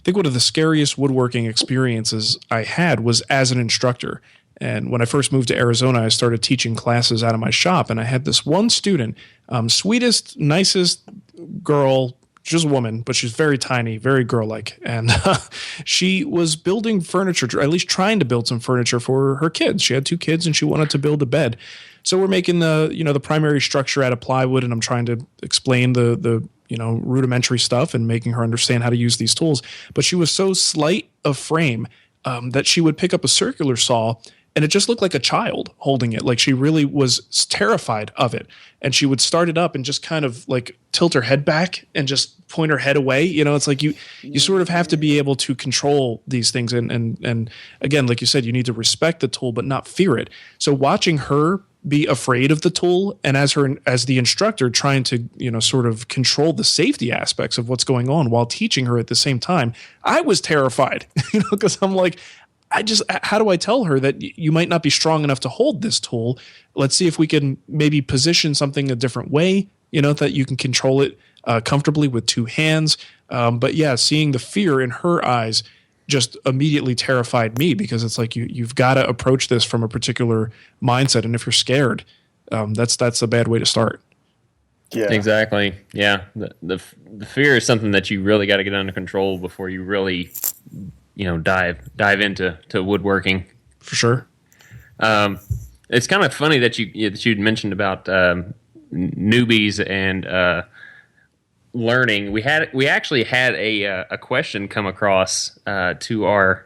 think one of the scariest woodworking experiences I had was as an instructor. And when I first moved to Arizona, I started teaching classes out of my shop. And I had this one student, sweetest, nicest girl, just a woman, but she's very tiny, very girl-like. And she was building furniture, or at least trying to build some furniture for her kids. She had 2 kids and she wanted to build a bed. So we're making the primary structure out of plywood, and I'm trying to explain the rudimentary stuff and making her understand how to use these tools. But she was so slight of frame that she would pick up a circular saw, and it just looked like a child holding it. Like she really was terrified of it. And she would start it up and just kind of like tilt her head back and just point her head away. It's like you sort of have to be able to control these things. And again, like you said, you need to respect the tool, but not fear it. So watching her be afraid of the tool, and as the instructor trying to, sort of control the safety aspects of what's going on while teaching her at the same time, I was terrified, because I'm like, how do I tell her that you might not be strong enough to hold this tool? Let's see if we can maybe position something a different way, that you can control it comfortably with 2 hands. But yeah, seeing the fear in her eyes just immediately terrified me, because it's like you've got to approach this from a particular mindset. And if you're scared, that's a bad way to start. Yeah, exactly. Yeah. The fear is something that you really got to get under control before you really dive into woodworking. For sure. It's kind of funny that you'd mentioned about newbies and learning. We actually had a question come across to our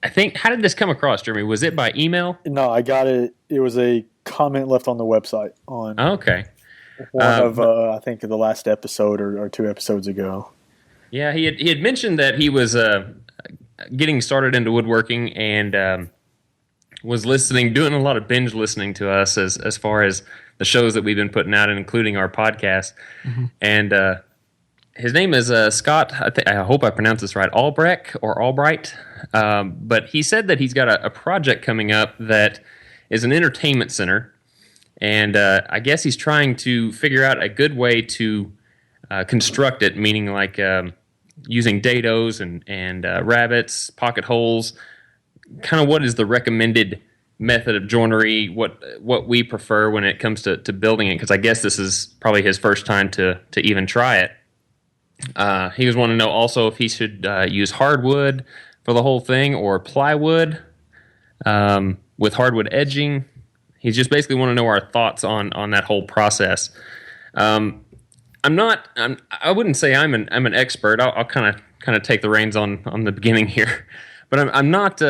I think, how did this come across, Jeremy? Was it by email? No, I got it. It was a comment left on the website on Okay. one of, I think, the last episode or 2 episodes ago. Yeah, he had mentioned that he was getting started into woodworking and was doing a lot of binge listening to us as far as the shows that we've been putting out, including our podcast. Mm-hmm. And his name is Scott. I hope I pronounced this right, Albrecht or Albright. But he said that he's got a project coming up that is an entertainment center, and I guess he's trying to figure out a good way to construct it, meaning like using dadoes and rabbets, pocket holes. Kind of what is the recommended method of joinery? What we prefer when it comes to building it? Because I guess this is probably his first time to even try it. He was wanting to know also if he should use hardwood for the whole thing or plywood with hardwood edging. He's just basically want to know our thoughts on that whole process. I wouldn't say I'm an expert. I'll kind of take the reins on the beginning here, but I'm not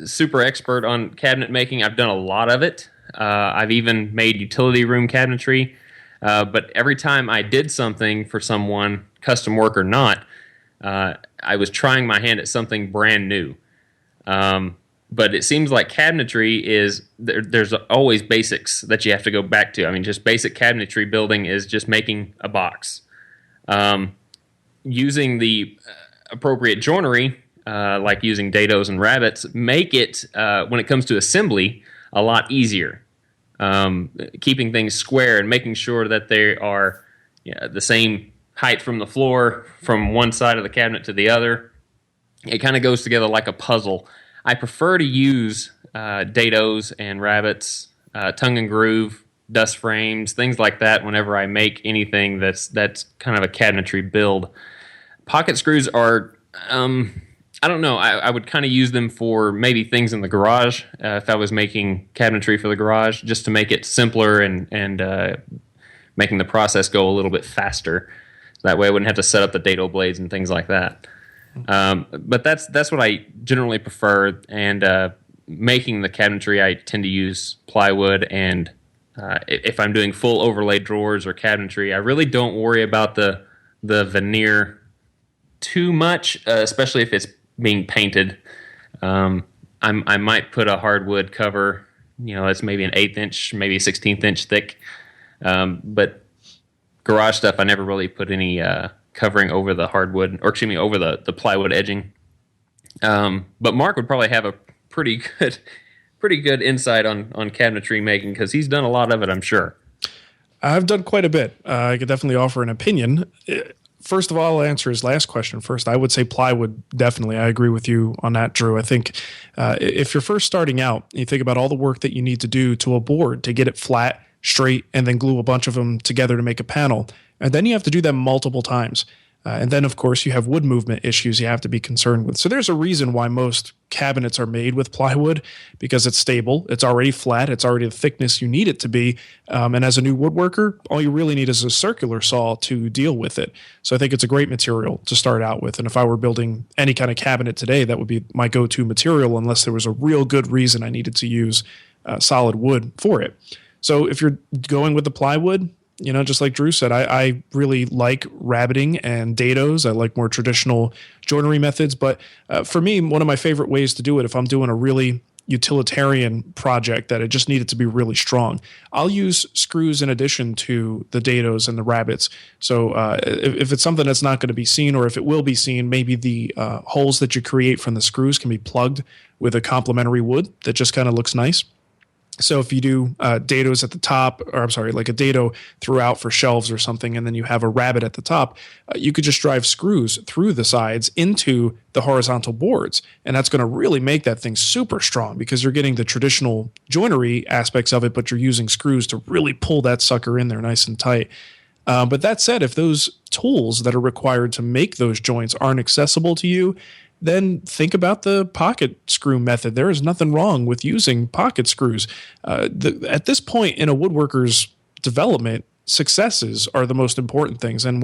super expert on cabinet making. I've done a lot of it. I've even made utility room cabinetry. But every time I did something for someone, custom work or not, I was trying my hand at something brand new. But it seems like cabinetry is, there's always basics that you have to go back to. I mean, just basic cabinetry building is just making a box. Using the appropriate joinery, like using dadoes and rabbets, make it, when it comes to assembly, a lot easier. Keeping things square and making sure that they are the same height from the floor from one side of the cabinet to the other. It kind of goes together like a puzzle. I prefer to use dadoes and rabbets, tongue and groove, dust frames, things like that whenever I make anything that's kind of a cabinetry build. Pocket screws are, I don't know, I would kind of use them for maybe things in the garage if I was making cabinetry for the garage, just to make it simpler and making the process go a little bit faster. That way I wouldn't have to set up the dado blades and things like that. But that's what I generally prefer, and making the cabinetry I tend to use plywood, and if I'm doing full overlay drawers or cabinetry, I really don't worry about the veneer too much, especially if it's being painted. I might put a hardwood cover, that's maybe an 1/8 inch, maybe a 16th inch thick, but garage stuff I never really put any covering over the hardwood, or over the plywood edging. But Mark would probably have a pretty good insight on cabinetry making, because he's done a lot of it, I'm sure. I've done quite a bit. I could definitely offer an opinion. First of all, I'll answer his last question first. I would say plywood, definitely. I agree with you on that, Drew. I think if you're first starting out, you think about all the work that you need to do to a board to get it flat, straight, and then glue a bunch of them together to make a panel. And then you have to do them multiple times. And then, of course, you have wood movement issues you have to be concerned with. So there's a reason why most cabinets are made with plywood, because it's stable, it's already flat, it's already the thickness you need it to be. And as a new woodworker, all you really need is a circular saw to deal with it. So I think it's a great material to start out with. And if I were building any kind of cabinet today, that would be my go-to material, unless there was a real good reason I needed to use solid wood for it. So if you're going with the plywood, just like Drew said, I really like rabbeting and dados. I like more traditional joinery methods. But for me, one of my favorite ways to do it, if I'm doing a really utilitarian project that it just needed to be really strong, I'll use screws in addition to the dados and the rabbets. So if it's something that's not going to be seen, or if it will be seen, maybe the holes that you create from the screws can be plugged with a complementary wood that just kind of looks nice. So if you do dados at the top, like a dado throughout for shelves or something, and then you have a rabbet at the top, you could just drive screws through the sides into the horizontal boards. And that's going to really make that thing super strong, because you're getting the traditional joinery aspects of it, but you're using screws to really pull that sucker in there nice and tight. But that said, if those tools that are required to make those joints aren't accessible to you, then think about the pocket screw method. There is nothing wrong with using pocket screws. At this point in a woodworker's development, successes are the most important things. And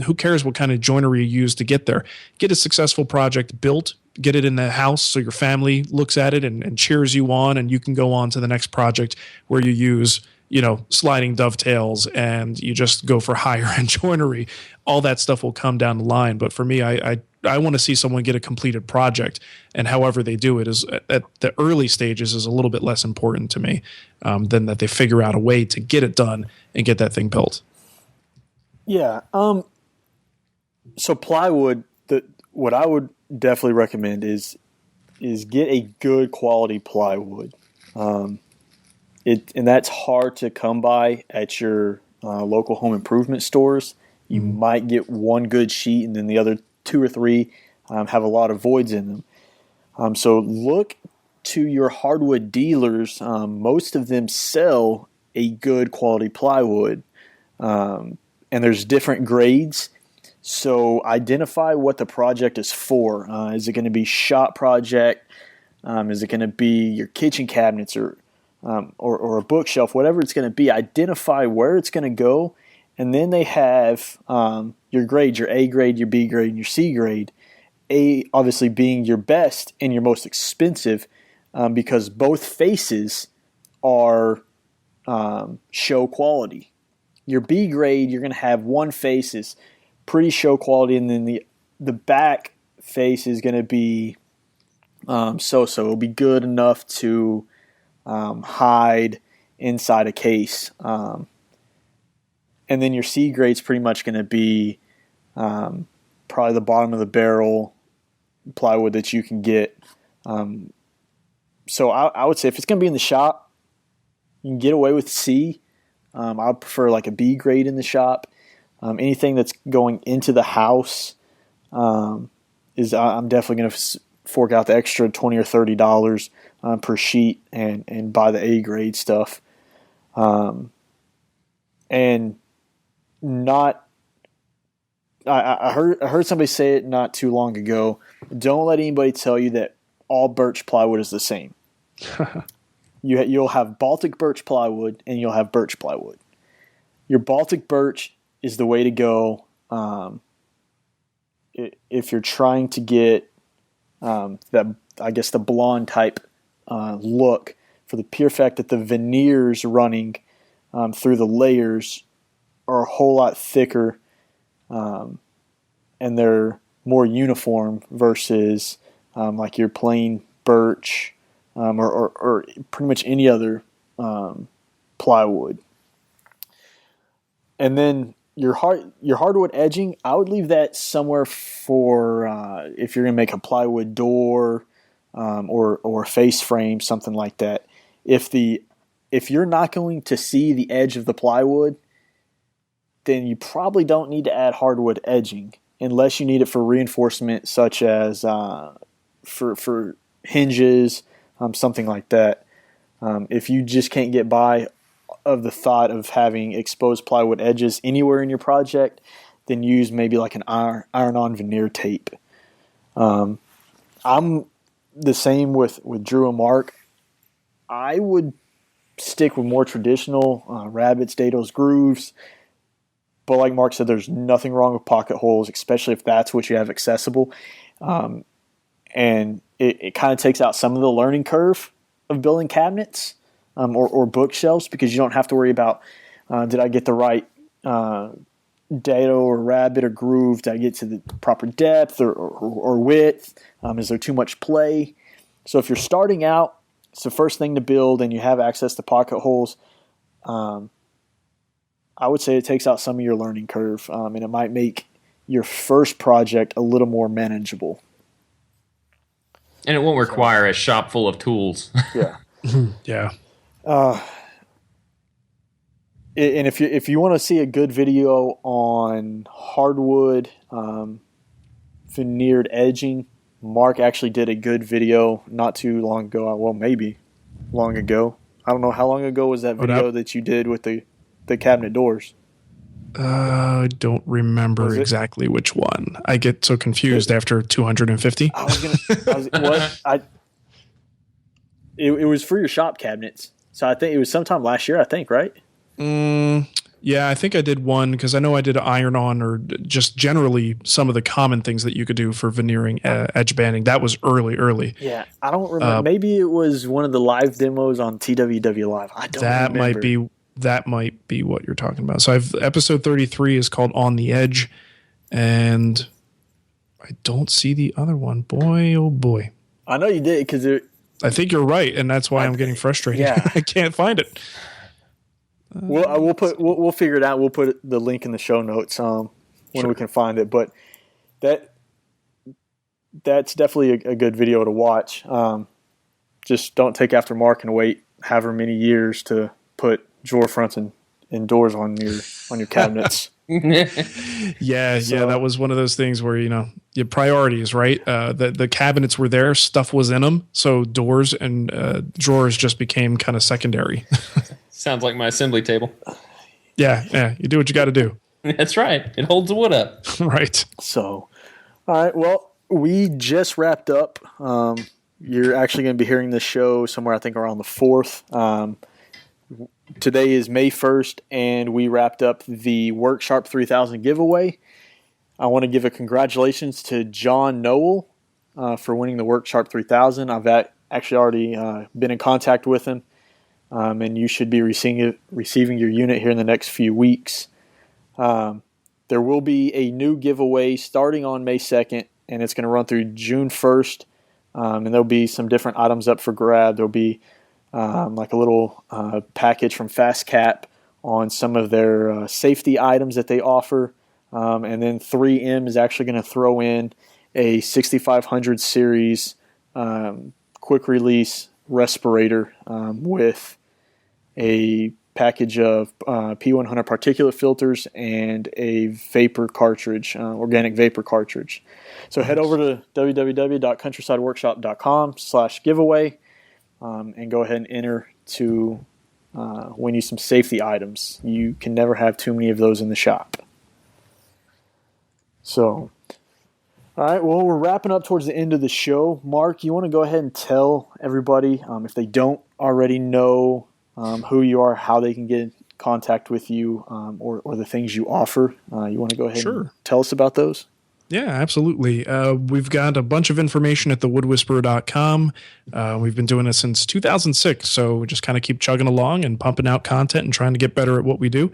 who cares what kind of joinery you use to get there? Get a successful project built, get it in the house so your family looks at it and cheers you on, and you can go on to the next project where you use, sliding dovetails and you just go for higher end joinery. All that stuff will come down the line. But for me, I want to see someone get a completed project, and however they do it is at the early stages is a little bit less important to me than that they figure out a way to get it done and get that thing built. Yeah. So plywood, what I would definitely recommend is get a good quality plywood. And that's hard to come by at your local home improvement stores. You might get one good sheet, and then the other 2 or 3 have a lot of voids in them. So look to your hardwood dealers. Most of them sell a good quality plywood, and there's different grades. So identify what the project is for. Is it going to be shop project? Is it going to be your kitchen cabinets or a bookshelf? Whatever it's going to be, identify where it's going to go. And then they have your grades, your A grade, your B grade, and your C grade. A obviously being your best and your most expensive, because both faces are show quality. Your B grade, you're going to have one face is pretty show quality, and then the back face is going to be so-so. It'll be good enough to hide inside a case. And then your C grade's pretty much going to be probably the bottom of the barrel plywood that you can get. So I would say if it's going to be in the shop, you can get away with C. I would prefer like a B grade in the shop. Anything that's going into the house I'm definitely going to fork out the extra $20 or $30 per sheet and buy the A grade stuff. And not, I heard somebody say it not too long ago. Don't let anybody tell you that all birch plywood is the same. You'll have Baltic birch plywood and you'll have birch plywood. Your Baltic birch is the way to go if you're trying to get the blonde type look, for the pure fact that the veneers running through the layers are a whole lot thicker and they're more uniform versus like your plain birch or pretty much any other plywood. And then your hardwood edging, I would leave that somewhere for if you're going to make a plywood door or a face frame, something like that. If you're not going to see the edge of the plywood, then you probably don't need to add hardwood edging unless you need it for reinforcement, such as for hinges, something like that. If you just can't get by of the thought of having exposed plywood edges anywhere in your project, then use maybe like an iron-on veneer tape. I'm the same with Drew and Mark. I would stick with more traditional rabbets, dadoes, grooves. But like Mark said, there's nothing wrong with pocket holes, especially if that's what you have accessible. And it kind of takes out some of the learning curve of building cabinets or bookshelves, because you don't have to worry about did I get the right dado or rabbet or groove? Did I get to the proper depth or width? Is there too much play? So if you're starting out, it's the first thing to build and you have access to pocket holes, I would say it takes out some of your learning curve, and it might make your first project a little more manageable. And it won't require a shop full of tools. Yeah. Yeah. And if you want to see a good video on hardwood veneered edging, Mark actually did a good video not too long ago. Well, maybe long ago. I don't know how long ago was that video that you did with the cabinet doors. I don't remember exactly which one. I get so confused after 250. It was for your shop cabinets. So I think it was sometime last year, right? Yeah, I think I did one because I know I did iron on or just generally some of the common things that you could do for veneering, edge banding. That was early. Yeah, I don't remember. Maybe it was one of the live demos on TWW Live. I don't remember. That might be what you're talking about. So I've episode 33 is called On the Edge, and I don't see the other one. Boy, oh boy. I know you did because I think you're right, and that's why I'm getting frustrated. Yeah. I can't find it. We'll figure it out. We'll put the link in the show notes when we can find it. But that's definitely a good video to watch. Just don't take after Mark and wait however many years to put drawer fronts and doors on your cabinets. Yeah, that was one of those things where your priorities, right? The cabinets were there, stuff was in them, so doors and drawers just became kind of secondary. Sounds like my assembly table. Yeah, you do what you got to do. That's right. It holds the wood up. Right. So, all right. Well, we just wrapped up. You're actually going to be hearing this show somewhere, I think, around the 4th. Today is May 1st, and we wrapped up the Worksharp 3000 giveaway. I want to give a congratulations to John Noel for winning the Worksharp 3000. I've actually already been in contact with him. And you should be receiving your unit here in the next few weeks. There will be a new giveaway starting on May 2nd, and it's going to run through June 1st. And there'll be some different items up for grab. There'll be like a little package from Fast Cap on some of their safety items that they offer. And then 3M is actually going to throw in a 6500 series quick release respirator with a package of P100 particulate filters and a vapor cartridge, organic vapor cartridge. So head over to www.countrysideworkshop.com/giveaway and go ahead and enter to win you some safety items. You can never have too many of those in the shop. So, all right, well, we're wrapping up towards the end of the show. Mark, you want to go ahead and tell everybody, if they don't already know who you are, how they can get in contact with you, or the things you offer? You want to go ahead and tell us about those? Yeah, absolutely. We've got a bunch of information at thewoodwhisperer.com. We've been doing this since 2006, so we just kind of keep chugging along and pumping out content and trying to get better at what we do.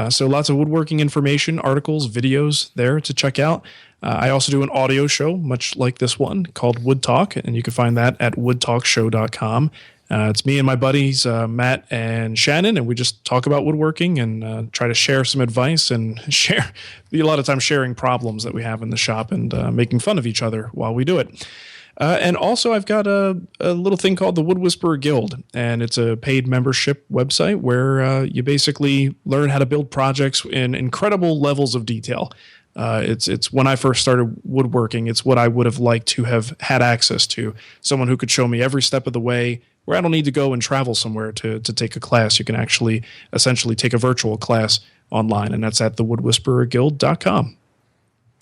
So lots of woodworking information, articles, videos there to check out. I also do an audio show, much like this one, called Wood Talk, and you can find that at woodtalkshow.com. It's me and my buddies, Matt and Shannon, and we just talk about woodworking and try to share some advice and a lot of times sharing problems that we have in the shop and making fun of each other while we do it. And also I've got a little thing called the Wood Whisperer Guild, and it's a paid membership website where you basically learn how to build projects in incredible levels of detail. It's when I first started woodworking, it's what I would have liked to have had access to. Someone who could show me every step of the way, where I don't need to go and travel somewhere to take a class. You can actually essentially take a virtual class online, and that's at thewoodwhispererguild.com.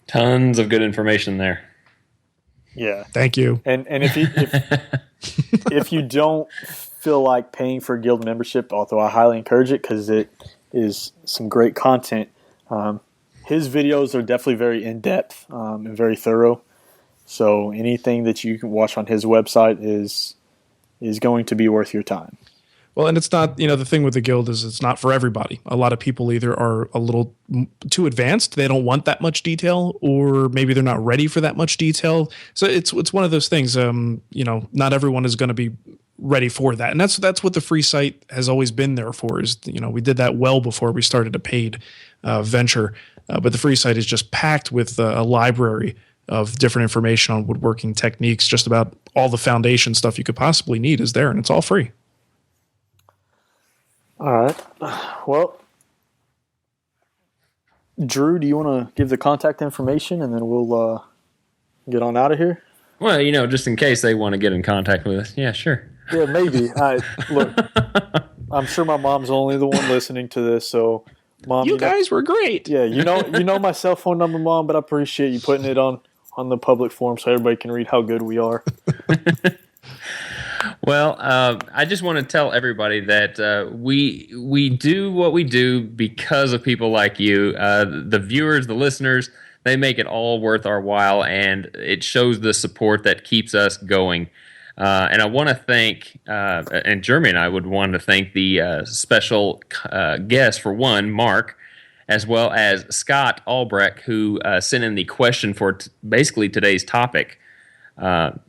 Tons of good information there. Yeah. Thank you. And if you don't feel like paying for a guild membership, although I highly encourage it because it is some great content, his videos are definitely very in-depth and very thorough. So anything that you can watch on his website is going to be worth your time. Well, and it's not, the thing with the guild is it's not for everybody. A lot of people either are a little too advanced, they don't want that much detail, or maybe they're not ready for that much detail. So it's one of those things, not everyone is going to be ready for that. And that's what the free site has always been there for is, we did that well before we started a paid venture. But the free site is just packed with a library of different information on woodworking techniques. Just about all the foundation stuff you could possibly need is there, and it's all free. All right. Well, Drew, do you want to give the contact information, and then we'll get on out of here? Well, just in case they want to get in contact with us. Yeah, sure. Yeah, maybe. Look, I'm sure my mom's only the one listening to this, so Mom, you guys were great. Yeah, you know my cell phone number, Mom, but I appreciate you putting it on the public forum so everybody can read how good we are. Well, I just want to tell everybody that we do what we do because of people like you, the viewers, the listeners. They make it all worth our while, and it shows the support that keeps us going. And I want to thank, and Jeremy and I would want to thank the special guest, for one, Mark, as well as Scott Albrecht, who sent in the question for basically today's topic.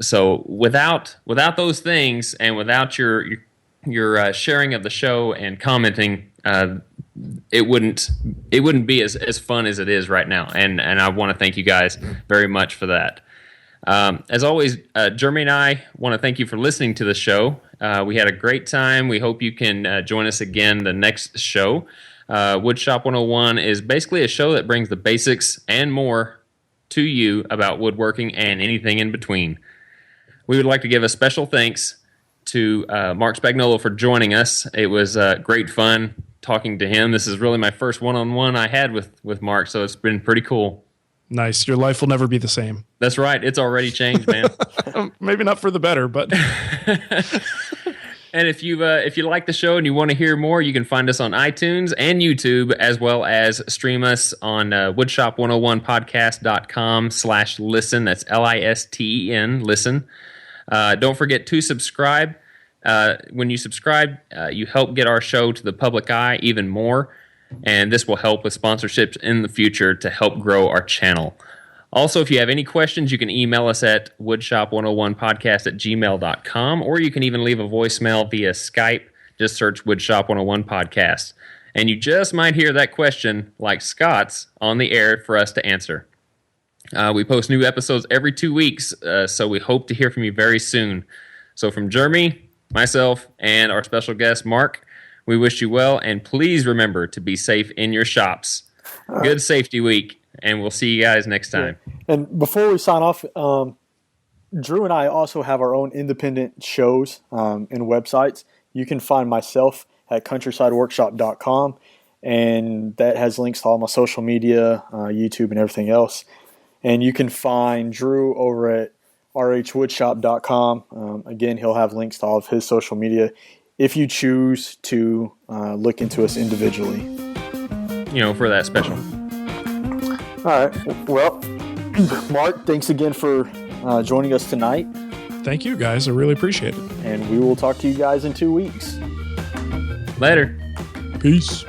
So without those things, and without your sharing of the show and commenting, it wouldn't be as fun as it is right now. And I want to thank you guys very much for that. As always, Jeremy and I want to thank you for listening to the show. We had a great time. We hope you can join us again the next show. Woodshop 101 is basically a show that brings the basics and more to you about woodworking and anything in between. We would like to give a special thanks to Marc Spagnuolo for joining us. It was great fun talking to him. This is really my first one-on-one I had with Marc, so it's been pretty cool. Nice. Your life will never be the same. That's right. It's already changed, man. Maybe not for the better, but... And if you like the show and you want to hear more, you can find us on iTunes and YouTube, as well as stream us on woodshop101podcast.com/listen. That's LISTEN, listen. Don't forget to subscribe. When you subscribe, you help get our show to the public eye even more, and this will help with sponsorships in the future to help grow our channel. Also, if you have any questions, you can email us at woodshop101podcast@gmail.com, or you can even leave a voicemail via Skype. Just search Woodshop 101 Podcast. And you just might hear that question, like Scott's, on the air for us to answer. We post new episodes every 2 weeks, so we hope to hear from you very soon. So from Jeremy, myself, and our special guest, Mark, we wish you well, and please remember to be safe in your shops. Good safety week. And we'll see you guys next time. Yeah. And before we sign off, Drew and I also have our own independent shows and websites. You can find myself at countrysideworkshop.com, and that has links to all my social media, YouTube, and everything else. And you can find Drew over at rhwoodshop.com. Again, he'll have links to all of his social media if you choose to look into us individually. For that special. All right. Well, Mark, thanks again for joining us tonight. Thank you, guys. I really appreciate it. And we will talk to you guys in 2 weeks. Later. Peace.